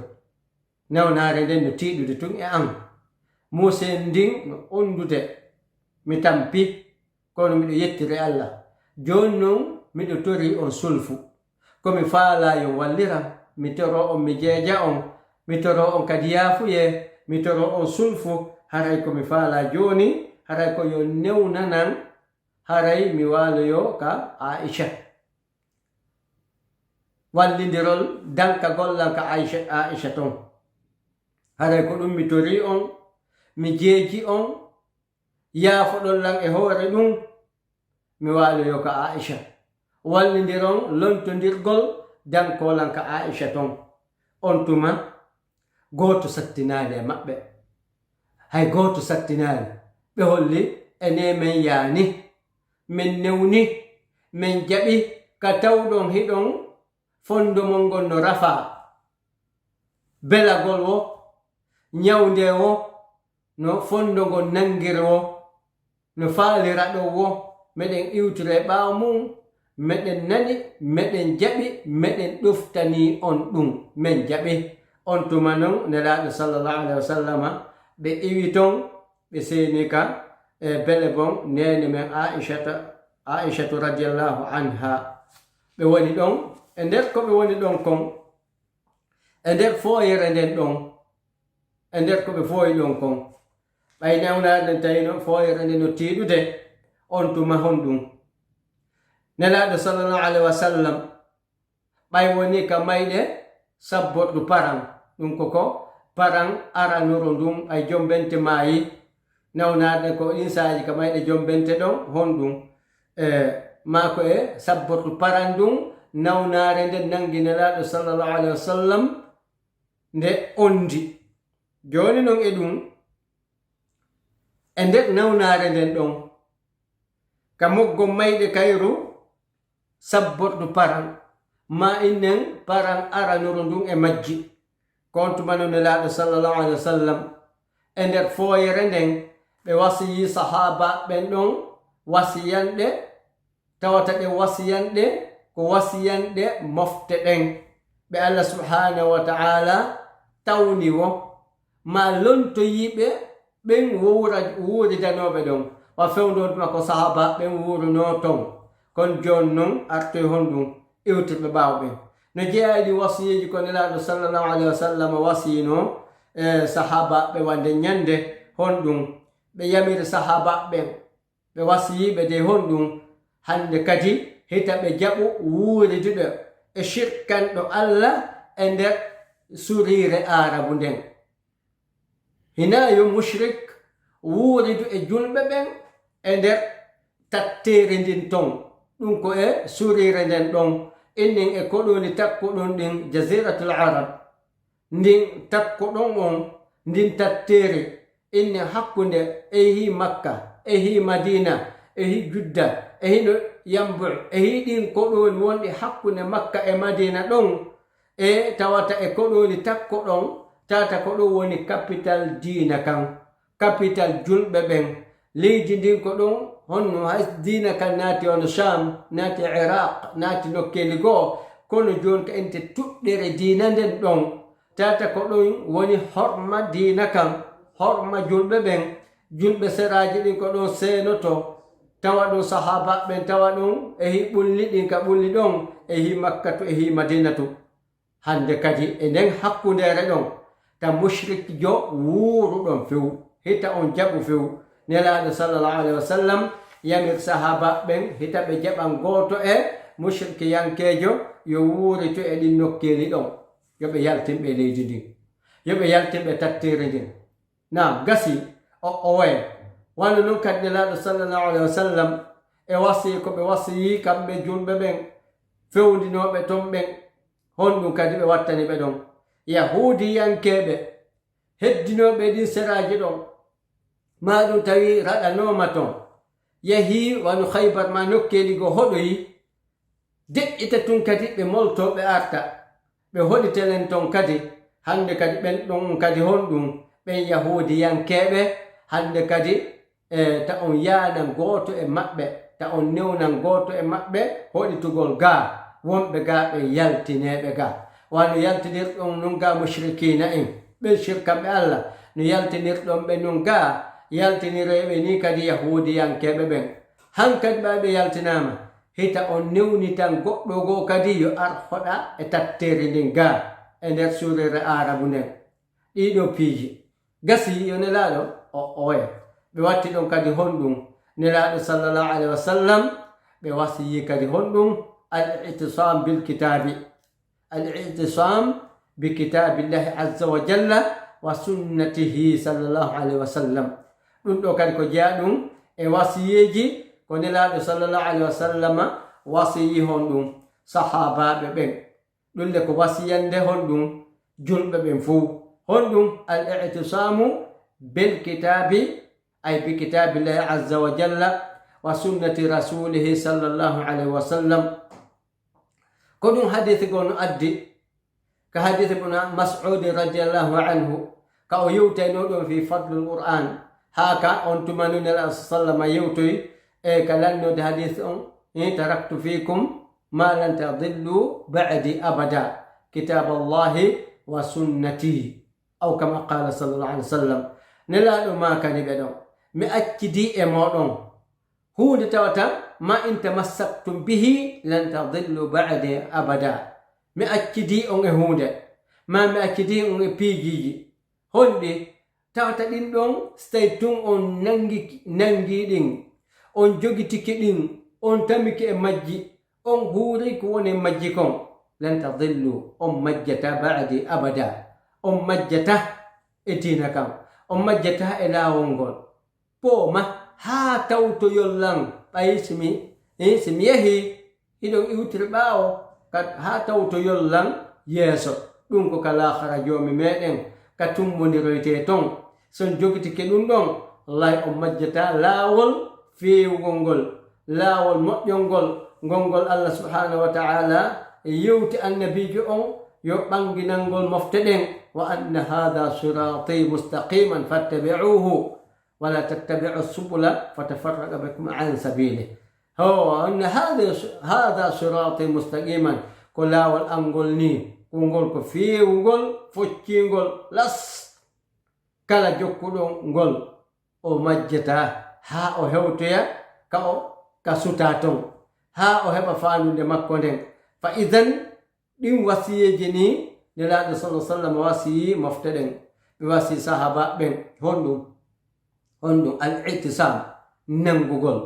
nawnaare nden no tiiɗude tun e an musen ndin no ondude mi tampi kono miɗo yettire Allah joni noon miɗo tori on sulfu komi faalayo walliram mi toro on mi jeeja on mi toro on kadi yaafuye mi toro on sulfu haray komi faala joni haray ko yo newnanan haray mi waaloyo ka Aisha wallidirol danka gollanka Aisha ton haray ko ɗum mi tori on mi jeeji on yaafoɗon lan e hoore ɗum mi waaloyo ka Aisha wallidiron lontodirgol dankolan ka Aisha ton on tuma gooto sattinali e maɓɓe hay gooto sattinali ɓe holli ene men yaani min newni min jaɓi ka tawɗon hiɗon fondomol ngol no rafa belagol wo ñawde wo no fondogol nangir wo no faalira ɗo wo meɗen iwtire ɓaawo mum meɗen nani meɗen jaɓi meɗen ɗoftani on ɗum min jaɓi on tuma non nelaɗo sallallahu alaihi wa sallama ɓe iwi ton ɓe seeni ka e bele gon nene men aishatu radiallahu anha ɓe woni ɗon e nder ko ɓe woni ɗon kon e nder foyere nden ɗon e nder ko ɓe fooyi ɗon kon ɓay nawnaɗen tawino foyere nde no tiiɗude on tuma hon ɗum nelaɗo sallallahu alaihi wa sallam ɓay woni ka mayɗe sabboɗɗu paran ɗum koko paran aranuro ndum ay jombente maayi nawnaɗe ko insaji ka mayɗe jombente ɗon hon ɗum mako e sabboɗɗu paran ɗum nawnaare nde nangi nelaɗo sallallahu alaihi wa sallam nde ondi joni non e ɗum e nder nawnaare nden ɗon ka moggo mayɗe kayru sabboɗɗu paran ma innen paran aranuru ndun e majji kontumano nelaɗo sallallahu alaihi wa sallam e nder foyere nden ɓe wasiyi sahaba ɓen ɗon wasiyanɗe tawata ɗe wasiyanɗe ko wasiyanɗe mofte ɗen ɓe Allah subhanahu wa ta'ala tawni wo ma lontoyiɓe ɓen wuuridanoɓe ɗon wa fewdotuma ko sahaba ɓen wuruno ton kon jon non artoy hon ɗum iwtirɓe ɓawɓen no jeeyɗi wasiyeji ko nelaɗo sallallahu alaihi wa sallam wasino sahaba ɓe wande ñande hon ɗum ɓe yamiri sahaba ɓen ɓe wasiyiɓe de hon ɗum hande kadi hita ɓe jaɓu wuuriduɗo e shirkanɗo Allah e nder surire arabu nden hinayo mushrik wuuridu e julɓe ɓen e nder tattere ndin ton ɗum ko e surire nden ɗon innin e koɗoni takkuɗon ɗin jaziratul arab ndin takkuɗon on ndin tattere inni hakkunde e hi makka e hi madina e hi judda e hino yambu e hiɗin koɗoni wonɗi hakkunde makka e madina ɗon e tawata e koɗoni takkuɗon tata ko ɗum woni capital diina kan capital julɓe ɓen leydi ndin ko ɗum honno hay diina kan naati ono sham naati iraq naati nokkeli goo kono jon ka ente tuɗɗere diina nden ɗon tata ko ɗon woni horma diina kam horma julɓe ɓen julɓe seraji ɗin ko ɗon seenoto tawa ɗum sahaba ɓen tawa ɗum e hi ɓulli ɗin ka ɓulli ɗon e hi makkatu e hi madinatu hande kadi e nden hakkundere ɗon ta mushrik jo wuuruɗon few hita on jaɓu few nelaɗo sallallahu alaihi wasallam yamir sahaba ɓen hita ɓe jaɓan goto e mushrikiyankejo yo wuuri to e ɗin nokkeli ɗon yoɓe yaltinɓe leydi ndin yoɓe yaltinɓe tattire ndin nam gasi o owe wano non kadi nelaɗo sallallahu alaihi wasallam e wasi ko ɓe wasiyi kamɓe julɓe ɓen fewndinoɓe ton ɓen honɗum kadi ɓe wattani ɓe ɗon yahudiyankeɓe heddinoɓe ɗin seraji ɗon ma ɗum tawi raɗanoma ton yahi wano haybar ma nokkeli go hoɗoyi deƴƴita tun kadi ɓe molto ɓe arta ɓe hoɗitelen ton kadi hande kadi ɓen ɗon kadi honɗum ɓen yahudiyankeɓe hande kadi ta on yanan goto e maɓɓe ta on newnan goto e maɓɓe hoɗitugol ga wonɓe ga ɓe yaltineɓe ga wano yaltinirɗon non ga mushrikina en ɓen shirkaɓe Allah no yaltinirɗon ɓe non ga yaltinireɓe ni kadi yahudiyankeɓe ɓen hankadi ɓaɓe yaltinama hita on newni tan goɗɗo go kadi yo ar hoɗa e tattere ndin ga e nder surere arabu nden ɗiɗo piiji gasi yo nelaɗo o oya ɓe watti ɗon kadi honɗum nelaɗo sallallahu alaihi wasallam ɓe wasiyi kadi honɗum al-i'tisam bil kitabi al-i'tisam bi kitabillahi azza wa jalla wa sunnatihi sallallahu alaihi wasallam ɗum ɗo kadi ko jeya ɗum e wasiyeji ko nelaɗo sallallahu alaihi wasallam wasiyi honɗum sahabaɓe ɓen ɗulle ko wasiyande honɗum julɓe ɓen fuu honɗum al-i'tisamu bil kitabi ay bi kitabillahi azza wa jalla wa sunnati rasulihi sallallahu alaihi wasallam ko ɗum hadithi gon addi ka hadithi buna mas'ud radiyallahu anhu ka o yewtayno ɗon fi fadlul qur'an haka on tumanu nela sallama yewtoy e ka lannode hadith on taraktu fikum ma lan tadillu ba'di abada kitaballahi wa sunnati aw kama qala sallallahu alaihi wasallam nelaɗo ma kani ɓe ɗon mi accidi e moɗon hunde tawata ma in tamassaktum bihi lan tadillu ba'di abada mi accidi on e hunde ma mi accidi on e piijiji honɗi tawata ɗin ɗon stay tun on nangi ɗin on jogitiki ɗin on tamiki e majji on huuri ko woni majji kon lan tadillu on majjata ba'di abada on majjata e dina kam on majjata e laawol ngol po ma haa tawtoyol lan ɓayi simi yahi hiɗon iwtiri ɓaawo haa tawtoyol lan yeeso ɗum ko ka lahara joomi meɗen ka tummodiroyte ton son jogitike ɗum ɗon lay on majjata laawol feewgol ngol laawol moƴƴol ngol Allah subhanahu wa ta'ala yewti annabijo on yo ɓanginangol mofte ɗen wa anna hadha sirati mustaqiman fattabi'uhu wala tattabi'u subula fatafarraqa bikum an sabili ho anna hadha sirati mustaqiman ko laawol angol ni ngol ko feewgol foccingol las kala jokkuɗon ngol o majjata ha o hewtoya ka suta ton ha o heɓa fanude makko nden fa idan ɗin wasiyeji ni nelaɗo sallallahu alaihi wasallam wasiyi mofte ɗen ɓe wasi sahaba ɓen honɗum al-i'tisam nangugol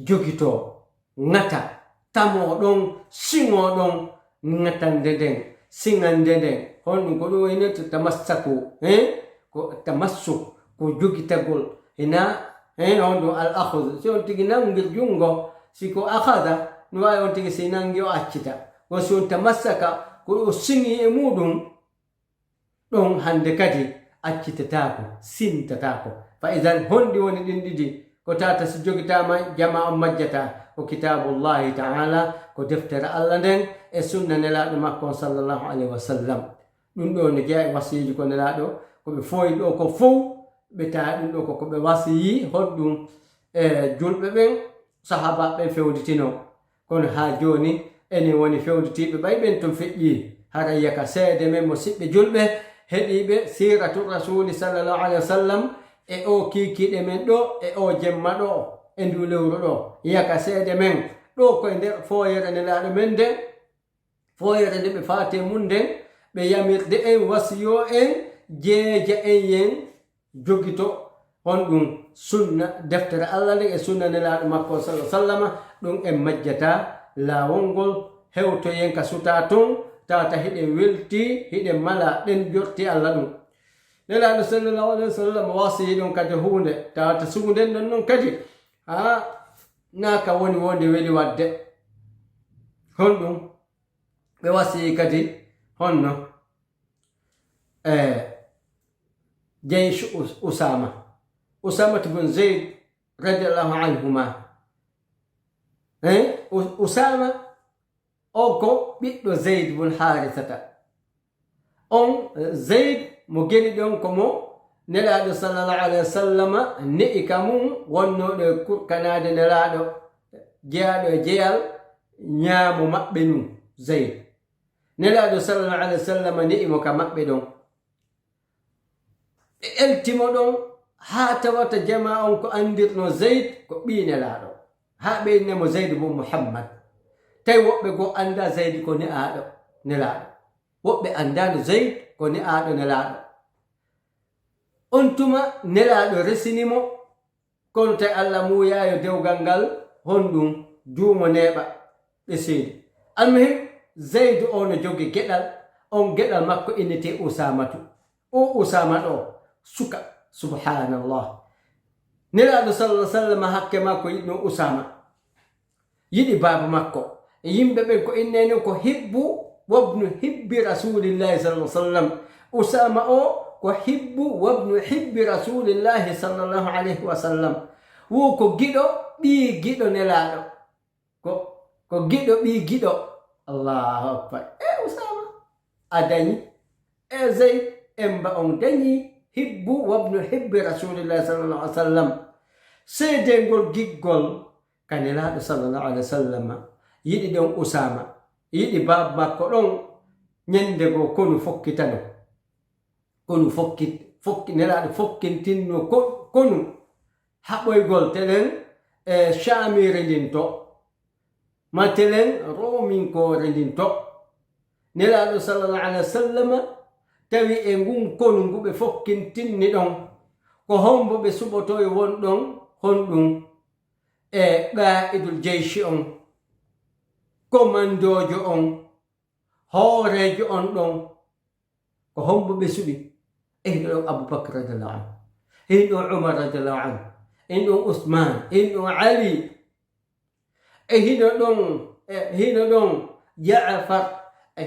jogito ngata tamoɗon siŋoɗon ngatande nden siŋande nden honɗum ko ɗum waynete tamassaku ko tamassuk ko jogitagol hina honɗum al-akhud si on tigi nangir jungo siko akhada no wawi on tigi si nangi o accita ko si on tamassaka ko ɗo siŋi e muɗum ɗon hande kadi accitatako sintatako fa idan honɗi woni ɗin ɗiɗi ko tata si jogitama jama on majjata ko kitabullahi ta'ala ko deftere Allah nden e sunna nelaɗo makko sallallahu alaihi wasallam ɗum ɗo ne jeeya e wasiji ko nelaɗo koɓe foyi ɗo ko fof ɓe taa ɗum ɗo ko ɓe wasiyi honɗum e julɓe ɓen sahaba ɓen fewditino kono ha joni enen woni fewnditiiɓe ɓay ɓen ton feƴƴi hara yaka seede men musidɓe julɓe heɗiɓe siratu rasuli sallallahu alaihi wa sallam e o kiikiiɗe men ɗo e o jemma ɗo e ndu lewru ɗo yaka seede men ɗo koye nder fooyere nelaaɗo men nden fooyere nde ɓe faate mum nden ɓe yamirde en wasiyo en jeeja en yen jogito honɗum sunna deftere allah nde e sunna nelaaɗo makko sallallahu sallama ɗum en majjata laawol ngol hewtoyen ka suta ton tata hiɗen welti hiɗen mala ɗen jorti allah ɗum nelaaɗo sallallahu alaihi wa sallam wasiyi ɗum kadi hunde tawata sugunden ɗon noon kadi ha naka woni wonde weli wadde honɗum ɓe wasiyi kadi honno jeysh usama bun zeyd radiallahu anhuma usama o ko ɓiɗɗo zeyd bun harisata on zeyd mo geni ɗon ko mo nelaaɗo sallallahu alaihi wa sallama ne'i ka mum wonnoɗo e kurkanade nelaaɗo jeyaɗo e jeyal ñaamo maɓɓe num zeyd nelaaɗo sallallahu alaihi wa sallama ne'imo ka maɓɓe ɗon ɓe eltimo ɗon haa tawata jama on ko andirno zeyd ko ɓii nelaaɗo haa ɓe innemo zeyd bun muhammad tawi woɓɓe goo annda zeyd ko ne'aaɗo nelaaɗo woɓɓe anndano zeyd ko ne'aaɗo nelaaɗo on tuma nelaaɗo resinimo kono tawi allah muyayo dewgal ngal honɗum duumo neeɓa ɓe seedi almuhim zeyd o no jogi geɗal on geɗal makko innete usamatu o usama ɗo suka subhanallah nelaaɗo sallah sallam hakke makko yiɗno usama yiɗi baaba makko e yimɓe ɓen ko inneni ko hibbu wabnu hibbi rasulillahi sallallahu sallam usama o ko hibbu wabnu hibbi rasulillahi sallallahu alaihi wa sallam wo ko giɗo ɓii giɗo nelaaɗo ko giɗo ɓii giɗo allahu akbar usama a dañi zeyd emba on dañi hibbu wabnu hibbi rasulillahi sallallahu alaihi wa sallam seedengol giggol ka nelaaɗo sallallahu alaihi wa sallam yiɗi ɗon usama yiɗi baaba makko ɗon ñande goo konu fokkitano konu nelaaɗo fokkintinno konu haɓoygol telen e chamire ndin to ma telen rominkore ndin to nelaaɗo sallallahu alaihi wa sallam tawi e ngun konu ngu ɓe fokkintinni ɗon ko hombo ɓe suɓoto e won ɗon honɗum e qa'idul jeyshi on komandojo on hoorejo on ɗon ko hombo ɓe suɓi en ɗon aboubacre radiallahu anhu en ɗon umar radiallahu anhu en ɗon ousman en ɗon ali e hino ɗon jafar e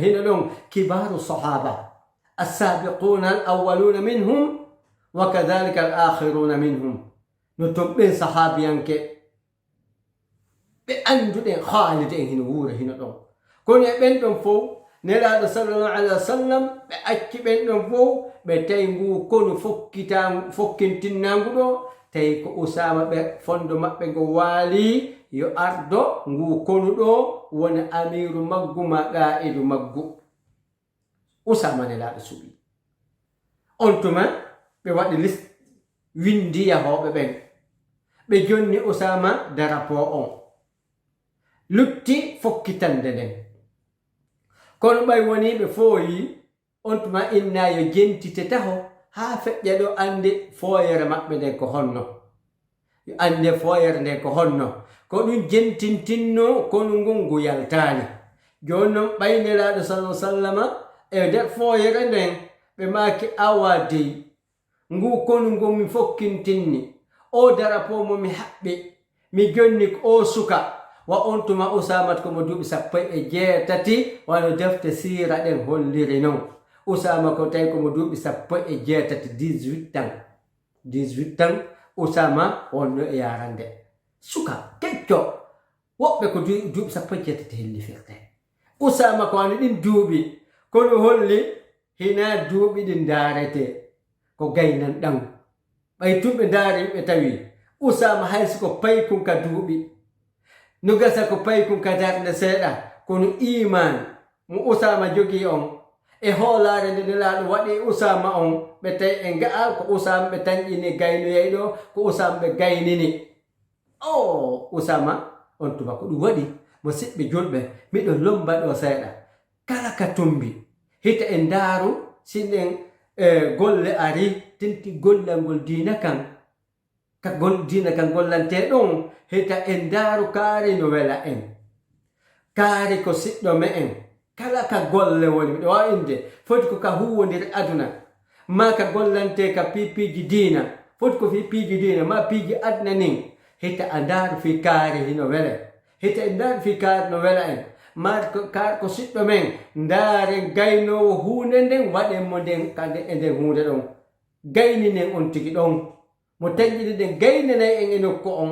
hino ɗon kibaru sahaba assabiquna al awwaluna minhum wa kadhalika al akhiruna minhum no ton ɓen sahabiyanke ɓe annduɗen haalide en hino wuura hino ɗon kono e ɓen ɗon fof nelaaɗo sallallahu alaihi wa sallam ɓe acci ɓen ɗon fof ɓe tawi ngu kono fokkintinnangu ɗo tawi ko usama ɓe fondo maɓɓe ngo waali yo ardo ngu konu ɗo wona amiru maggu ma qa'idu maggu usama nelaaɗo suɓi on tuma ɓe waɗi list windi yahoɓe ɓen ɓe jonni usama darapo on lutti fokkitande nden kono ɓay woni ɓe fooyi on tuma inna yo jentite taho haa feƴƴa ɗo ande fooyere maɓɓe nden ko honno yo ande fooyere nden ko honno ko ɗum jentintinno kono ngun ngu yaltaani joni noon ɓay nelaaɗo sallah sallama e nder fooyere nden ɓe maaki awa dey ngu konu ngu mi fokkintinni o darapo mo mi haɓɓi mi jonni ko o suka wa on tuma usamat komo duuɓi 17 wano defte siira ɗen holliri non usama ko tawi komo duuɓi 18 18 ans usama wonno e yarande suka kecco woɓɓe ko duuɓi 17 helli firte usama ko wano ɗin duuɓi kono holli hina duuɓi ɗin daarete ko gaynan ɗan ɓay tumɓe daari ɓe tawi usama haysi ko pay kun ka duuɓi nugasa ko pay kum kadarde seeɗa kono iman mo Usama jogi on e hoolare nde nelaɗo waɗi Usama on ɓe tawi e nga'al ko Usama ɓe tañƴini gaynoyey ɗo ko Usama ɓe gaynini Usama on tuma ko ɗum waɗi musidɓe julɓe miɗo lomba ɗo seeɗa kala ka tumbi hita e ndaaru siɗen golle ari tinti gollal ngol diina kan ka diina kan gollante ɗon hita e ndaaru kaari no wela en kaari ko siɗɗo me en kala ka golle woni miɗo wawi inde foti ko ka huwodiri aduna ma ka gollante ka piipiji diina foti ko piipiji diina ma piiji aduna nin hita a ndaaru fi kaari hino wele hita e ndaaru fi kaari no wela en ma kaari ko siɗɗo men ndaaren gaynowo hunde nden waɗen mo nden kande e nden hunde ɗon gayninen on tigi ɗon mo taƴƴini ɗen gaynanayi en e nokku on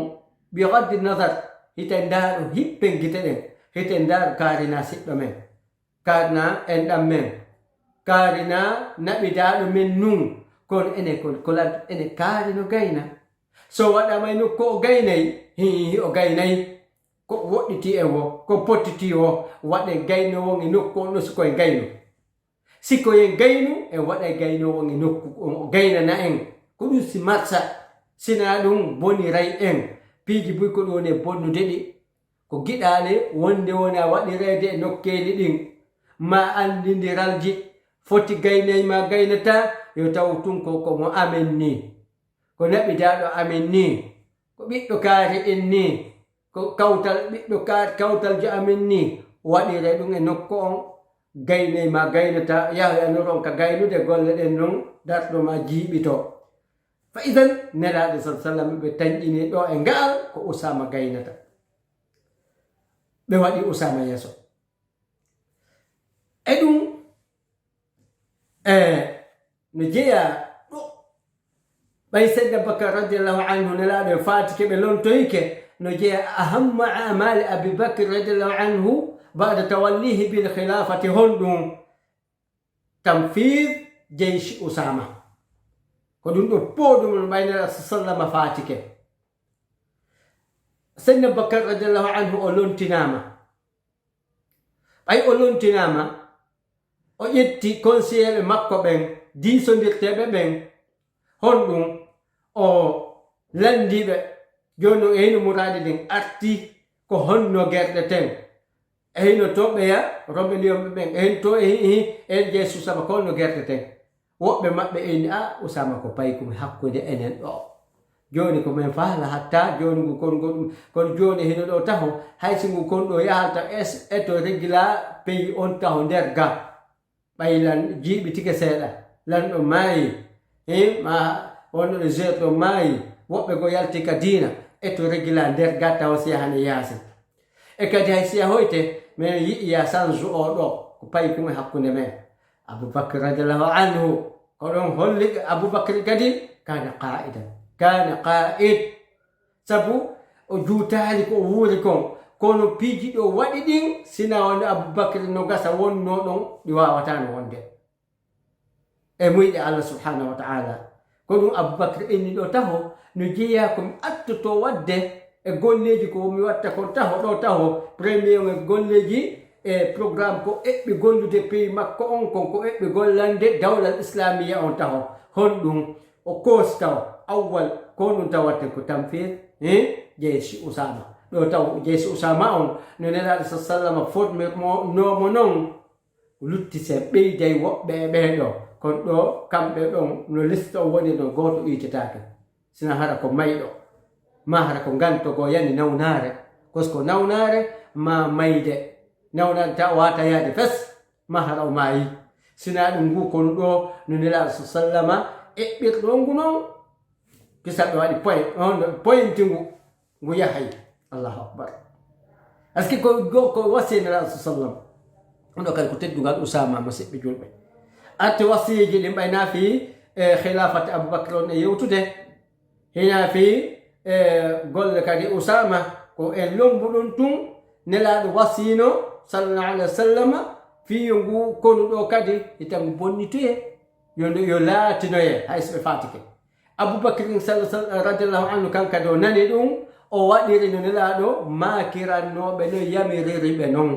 bi gaddi nazar hita e ndaaru hippen gite ɗen hita e ndaaru kaarina siɗɗo men kaarina enɗam men kaarina naɓidaɗo men nun kono ene kolat ene kaari no gayna so waɗama e nokku o gaynayi o gaynayi ko woɗɗiti e wo ko pottiti o waɗe gaynowon e nokku on ɗo sikoye gaynu sikoyen gaynu en waɗa gaynowon e nokku o gaynana en ko ɗum si marsa sina ɗum boniray en piiji buy ko ɗum woni e bonnude ɗi ko giɗaɗe wonde woni a waɗirede e nokkeli ɗin ma andidiralji foti gaynayi ma gaynata yo taw tun komo amen ni ko naɓidaɗo amen ni ko ɓiɗɗo kaari en ni ko kawtal ɓiɗɗo kawtaljo amen ni waɗire ɗum e nokku on gaynayi ma gaynata yahu anoron ka gaynude golle ɗen non darɗo ma jiiɓito fa idan nelaɗo sa sallam ɓe tañƴini ɗo e nga'al ko Usama gaynata ɓe waɗi Usama yeeso e ɗum no jeeya ɗo ɓay Seydina Bakar radiallahu anhu nelaɗo e fatike ɓe lontoyke no jeeya ahamma amali Abubakar radiallahu anhu bada tawallihi bil khilafati honɗum tamfid jeyshi Usama ko ɗum ɗo poɗum no ɓaynera sallama fatike Seydina Bakar radiallahu anhu o lontinama ɓay o lontinama o ƴetti conseillere makko ɓen diisodirteɓe ɓen honɗum o landiɓe joni o hino muradi ɗin arti ko honno gerɗe ten e hino to ɓeya roɓeliyomɓe ɓen e hin to en jeesu Usama ko honno gerɗe ten woɓɓe maɓɓe eni Usama ko paykum hakkude enen ɗo joni ko min faala hatta joni ngu kono joni hino ɗo taho haysi ngu kon ɗo yahalta eto régula pays on taho nder ga ɓaylan jiiɓi tike seeɗa lanɗo maayi ma wonno ɗo ger ɗo maayi woɓɓe go yalti ka diina eto régula nder ga taho si yahane yaasi e kadi hay siya hoyte min yiɗi ya change o ɗo ko paykum e hakkude men Abubakar radiallahu anhu ko ɗon holli Abubakar kadi kana qa'id sabu o juutali ko o wuuri kon kono piiji ɗo waɗi ɗin sina wonde Abubakar no gasa wonno ɗon ɗi wawata no wonde e muyɗe Allah subhanahu wa ta'ala ko ɗum Abubakar inni ɗo taho no jeeya komi attoto wadde e golleji ko mi watta kon taho ɗo taho premier e golleji e programme ko eɓɓi gollude pays makko on konko eɓɓi gollande dawlal islamiya on taho honɗum o koos taw awwal ko ɗum tawatte ko tamfir jeysi Usama ɗo taw jeysi Usama on no nelaɗo sa sallama fotnomo noon lutti se ɓeyday woɓɓe e ɓeeɗo kono ɗo kamɓe ɗon no liste o woni ɗon goto ɓiytetake sina hara ko mayɗo ma hara ko gantogo yani nawnare kosko nawnare ma mayde nawnare ta wata yaade fes ma hara o maayi sina ɗum ngu kono ɗo no nelaɗo sa sallama eɓɓirɗo ngu noon kisaɓe waɗi pointi ngu yahay Allahu akbar par ce que ko wasi nelaɗo sa sallam ɗo kadi ko teddugal Usama musidɓe julɓe arte wasiji ɗin ɓayna fi khilafati Abubakar on e yewtude hina fi golle kadi Usama ko en lombu ɗon tun nelaɗo wasino sallallahu alaihi wa sallam fiyo ngu konu ɗo kadi hita ngu bonnitoye yo laatinoye hayso ɓe fatike Abubakar radiallahu anhu kanka do nani ɗum o waɗiri no nelaɗo makirannoɓe no yamiririɓe non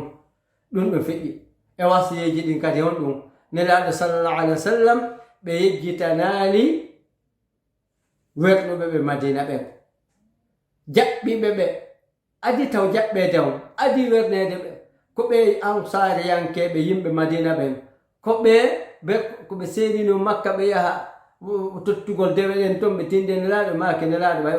ɗum ɗo feƴƴi e wasiyeji ɗin kadi on ɗum nelaɗo sallallahu alaihi wa sallam ɓe yejjitanali wernuɓe ɓe madina ɓen jaɓɓiɓe ɓe adi taw jaɓɓede on adi wernede ɓe ko ɓe ansariyankeɓe yimɓe madina ɓen ko ɓe seedino makka ɓe yaha tottugol dewe ɗen toon ɓe tinde nelaɗo make nelaɗo way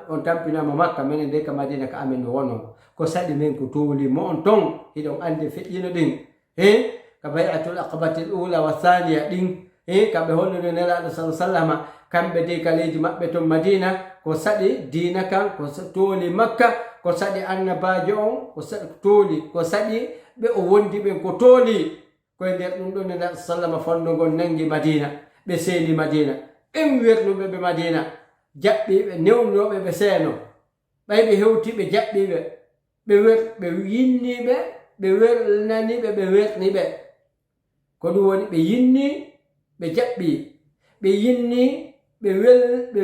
on tampinama makka minen de ka madina ka amin no wonon ko saɗi men ko towlimo on ton hiɗon andi feƴƴino ɗin ka bayatul aqabatil ula wa thaniya ɗin kamɓe holluno nelaɗo sa sallama kamɓe de kaleji maɓɓe ton madina ko saɗi dina kan ko tooli makka ko saɗi annabajo on ko tooli ko saɗi ɓe o wondi ɓen ko tooli koye nder ɗum ɗo nelaɗo sallama fondugol nangi madina ɓe seeni madina ɓen wernuɓe ɓe madina jaɓɓiɓe newnoɓe ɓe seeno ɓay ɓe hewtiɓe jaɓɓiɓe ɓe yinniɓe ɓe wernaniɓe ɓe werniɓe ko ɗum woni ɓe yinni ɓe jaɓɓi ɓe yinni ɓe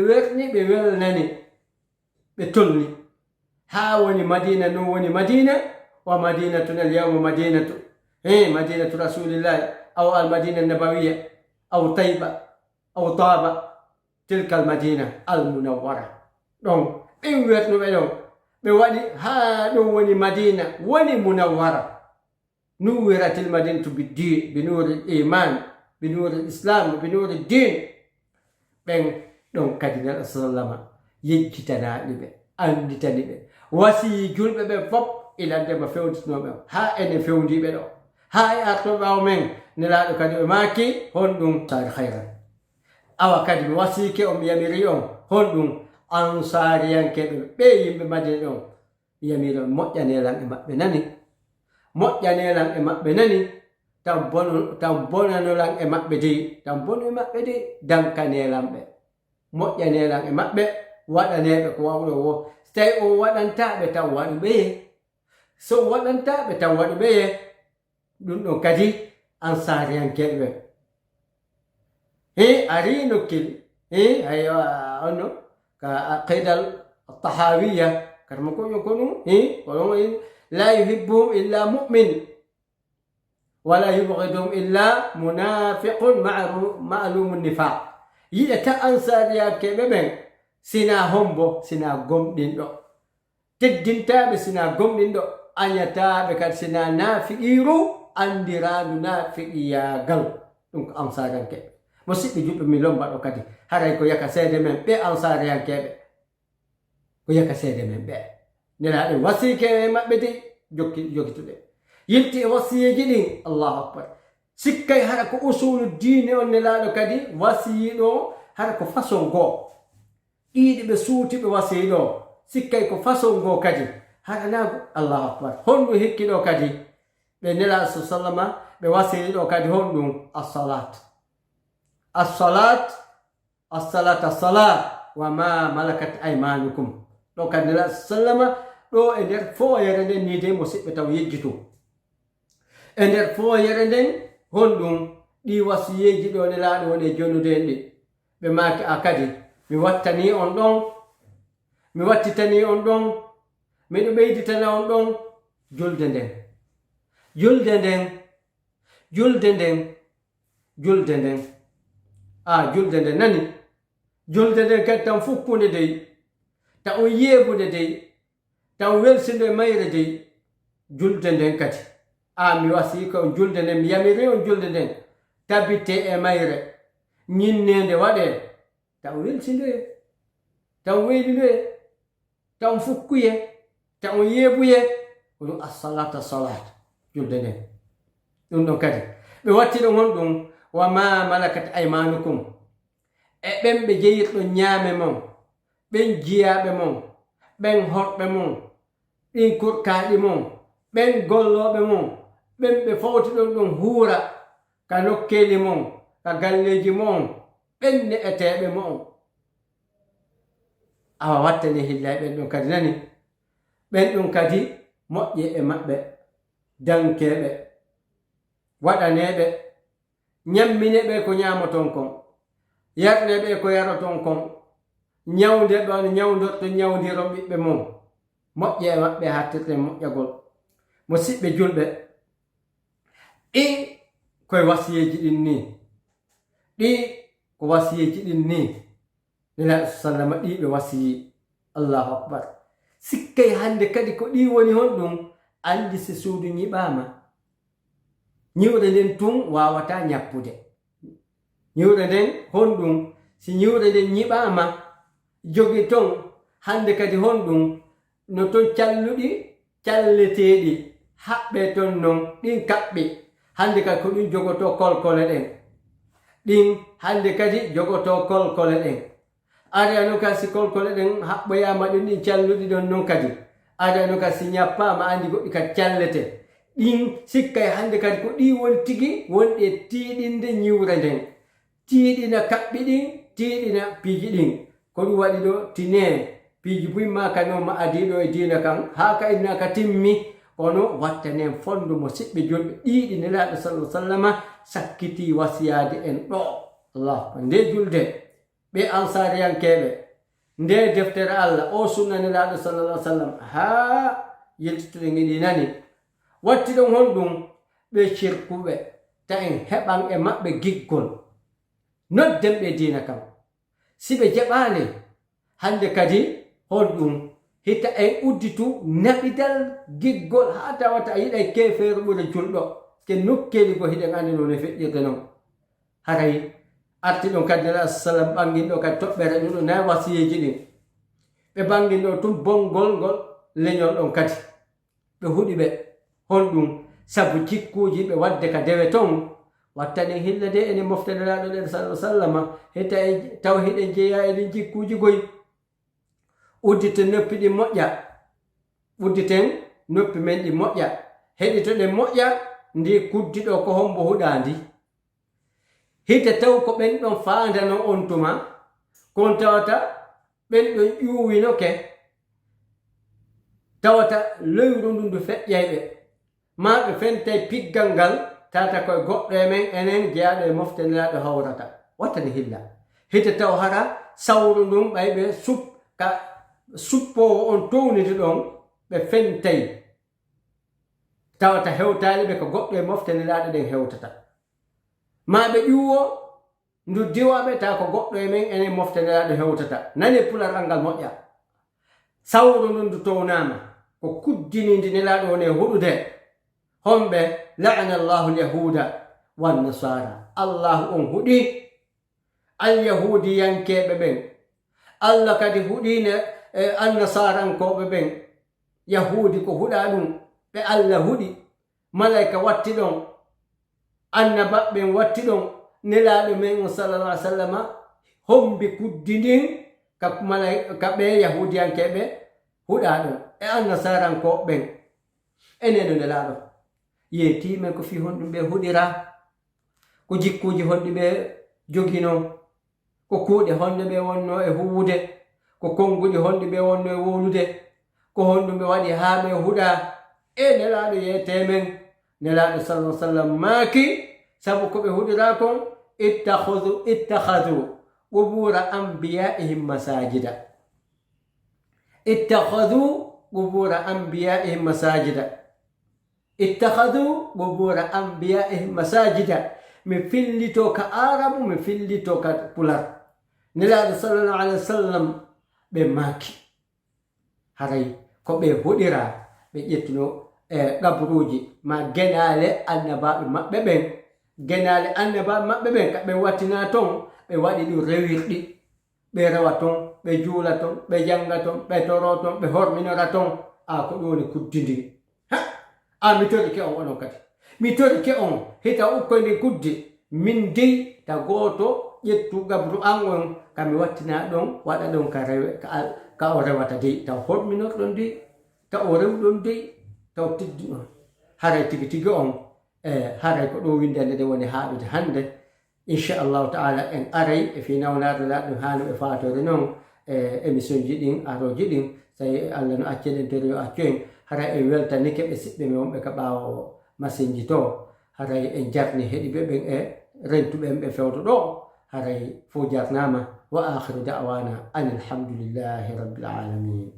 werni ɓe welnani ɓe tolni ha woni madina non woni madina wa madinatu nal yawma madinatu madinatu rasulillahi aw al madina nabawiya aw tayba aw taba tilka al madina al munawwara ɗon ɓen wernuɓe ɗon ɓe waɗi ha ɗum woni madina woni munawwara نورت المدينة بالدين بنور الإيمان بنور الإسلام بنور الدين بين دون كدنا السلام يجتنا لبه أندتني به وسي جل به فوق إلى عندما فيون تنوم ها إن فيون دي به ها أكتب أومن نلا كدنا ماكي هندون صار خيرا أو كدنا وسي كأم يميريون هندون أنصاريان كبه بيم بمدينة يميرون مجاني لان إما بناني moƴƴanelan e maɓɓe nani taw bonanolan e maɓɓe dey taw bono e maɓɓe dey dankanelan ɓe moƴƴanelan e maɓɓe waɗaneɓe ko wawɗo wo so tawi o waɗantaɓe taw waɗu ɓeye so waɗantaɓe taw waɗu ɓeye ɗum ɗon kadi ansariyankeɓe ari nokkil hay onno ka aqidal tahawiya karma koƴo ko ɗum koɗon لا يحبهم إلا مؤمن ولا يبغضهم إلا منافق معلوم النفاق يتا أنصار يا كببن سنا همبو سنا قم ديندو تدينتا بسنا قم ديندو أنيتا بكال سنا نافقيرو أندران نافقيا قل دونك أنصار يا كبب مسيب يجب مليون بارو كدي هراي كو يكا سيدي من بي أنصار يا كبب كو يكا سيدي من بي nelaɗo wasike maɓɓe de jokkituɗe yilti e wasiyeji ɗin allahu akbar sikkay hara ko usulu diine on nelaɗo kadi wasiyiɗo hara ko façon goo ɗiɗi ɓe suutiɓe wasiyiɗo sikkay ko façon goo kadi hara nago allahu akbar honɗum hikkiɗo kadi ɓe nelaɗo sa sallama ɓe wasiyiɗo kadi honɗum assalat assalat wa ma malakat aymanukum ɗo kadi nelaɗo sa sallama ɗo e nder foyere nden ni de mo siɓɓe taw yejjito e nder foyere nden honɗum ɗi wasiyeji ɗo nelaɗo woni e jonude en ɗi ɓe maki a kadi mi wattani on ɗon mi wattitani on ɗon miɗo ɓeyditana on ɗon julde nden julde nden nani julde nden kadi tan fukkunde dey ta on yeebude dey taw welsinde mayre dey julde nden kadi mi wasi ko julde nden mi yamiri on julde nden tabbite e mayre ñinnede waɗe taw welsindoye taw weylidoye taw fukkuye taw yeebuye ko ɗum assalata salat julde nden ɗum ɗon kadi ɓe watti ɗon hon ɗum wa ma malakat aymanukum e ɓen ɓe jeyirɗo ñaame mon ɓen jiyaɓe mon ɓen horɓe mon ɗin kurkaɗi mon ɓen golloɓe mon ɓen ɓe fawti ɗon ɗon huura ka nokkeli mon ka galleji mon ɓen ne'eteɓe mon awa wattani hillay ɓen ɗon kadi nani ɓen ɗon kadi moƴƴe e maɓɓe dankeɓe waɗaneɓe ñammineɓe ko ñamoton kon yarneɓe ko yaroton kon ñawde ɗon ñawdorto ñawdiro ɓiɓɓe mum moƴƴe e maɓɓe hattirde moƴƴagol musidɓe julɓe ɗi koye wasiyeji ɗin ni ɗi ko wasiyeji ɗin ni nelaɗo sallama ɗi ɓe wasiyi allahu akbar sikkay hande kadi ko ɗi woni honɗum andi so suudu ñiɓama ñiwre nden tun wawata ñappude ñiwre nden honɗum si ñiwre nden ñiɓama jogi ton hande kadi honɗum no ton calluɗi calleteɗi haɓɓe ton non ɗin kaɓɓi hande kadi ko ɗum jogoto kolkole ɗen ɗin hande kadi jogoto kolkole ɗen ari ano ka si kolkole ɗen haɓɓoyama ɗum ɗin calluɗi ɗon non kadi ari ano ka si ñappama andi goɗɗi kadi callete ɗin sikkay hande kadi ko ɗi woni tigi wonɗe tiiɗinde ñiwre nden tiiɗina kaɓɓi ɗin tiiɗina piiji ɗin ko ɗum waɗi ɗo tine piiji buyma kanoma adiɗo e dina kan ha ka innaka timmi kono wattanen fondo mo siɓɓe julɓe ɗiɗi nelaɗo sallah sallama sakkiti wasiyade en ɗo allah nde julde ɓe ansariyankeɓe nde deftere allah o sunna nelaɗo sallallah sallam ha yeltituɗen iɗi nani watti ɗon honɗum ɓe cirkuɓe ta en heɓan e maɓɓe giggol nodden ɓe dina kam si ɓe jaɓali hande kadi honɗum hita en udditu naɓidal giggol ha tawata a yiɗay kefeere ɓure julɗo ke nokkeli ko hiɗen andi no ne feƴƴirde noon haray arti ɗon kadi nelaɗo sallam ɓanginɗo kadi toɓɓere ɗum ɗo nayi wasiyeji ɗin ɓe banginɗo tun bongol ngol leñol ɗon kadi ɓe huɗi ɓe honɗum sabu jikkuji ɓe wadde ka dewe ton wattani hilla de ene mofta nelaɗo ɗen sallah sallama heta e taw hiɗen jeeya eɗen jikkuji goyi udditen noppi ɗin moƴƴa udditen noppi men ɗi moƴƴa heɗitoɗen moƴƴa ndi kuddiɗo ko hombo huɗandi hite taw ko ɓen ɗon faandano on tuma kon tawata ɓen ɗon ƴuwinoke tawata lewru ndu ndu feƴƴayɓe ma ɓe fentay piggal ngal tata koye goɗɗo e men enen jeyaɗo e mofte nelaɗo hawrata wattani hilla hite taw hara sawru ndun ɓayɓe suppowo on townidi ɗon ɓe fentay tawata hewtali ɓe ko goɗɗo e mofte nelaɗo ɗen hewtata ma ɓe ƴuwo ndu diwaɓe tawa ko goɗɗo e men enen mofte nelaɗo hewtata nani pular al ngal moƴƴa sawru ndun ndu townama ko kuddinidi nelaɗo woni e huɗude homɓe la'ana allahu lyahuda wannasara allahu on huɗi alyahudiyankeɓe ɓen allah kadi huɗine annasarankoɓe ɓen yahudi ko huɗa ɗum ɓe allah huɗi malaika watti ɗon annabaɓɓen watti ɗon nelaɗo men sallallah alih sallama hombi kuddinin ka ɓe yahudiyankeɓe huɗa ɗon e annasarankoɓe ɓen eneno nelaɗo yetimen ko fi honɗum ɓe huɗira ko jikkuji honɗi ɓe jogino ko kuuɗe honɗe ɓe wonno e huwude ko konguɗi honɗi ɓe wonno e wolude ko honɗum ɓe waɗi ha ɓe huɗa e nelaɗo yetemen nelaɗo sallah sallam maaki sabu ko ɓe huɗira kon ittakhadu qubura anbiyaihim masajida ittakhadu qubura anbiyaihim masajida ittakhadu qubura anbiyaihim masajida mi fillito ka arabu mi fillito ka pular nelaɗo sallallahu alaihi wasallam ɓe maaki haray ko ɓe huɗira ɓe ƴettuno ɗabruji ma genale annabaɓe maɓɓe ɓen genale annabaɓe maɓɓe ɓen kaɓe wattina ton ɓe waɗi ɗum rewirɗi ɓe rewa ton ɓe juula ton ɓe janga ton ɓe toro ton ɓe horminora ton ko ɗum woni kuddidi mi torike on onon kadi mi torike on hita ukkoy ndi kuddi min dey ta gooto ƴettu gabru an on kami wattina ɗon waɗa ɗon ka o rewata dey taw horminorɗon dey taw o rewɗon dey taw tiddi on haray tigi tigi on haray ko ɗo windande nde woni haaɓide hannde inchallahu taala en aray e fi nawnade laɗum haano e fatore noon émission ji ɗin aroji ɗin tawi allah no acceɗen tori o accoen haray en weltanike ɓe siɓɓe me wonɓe ka ɓaawo masinji to haray en jarni heɗiɓe ɓen e rentuɓen ɓe fewto ɗo haray fo jarnama wa akhiru da'wana anil hamdulillahi rabbil alamin.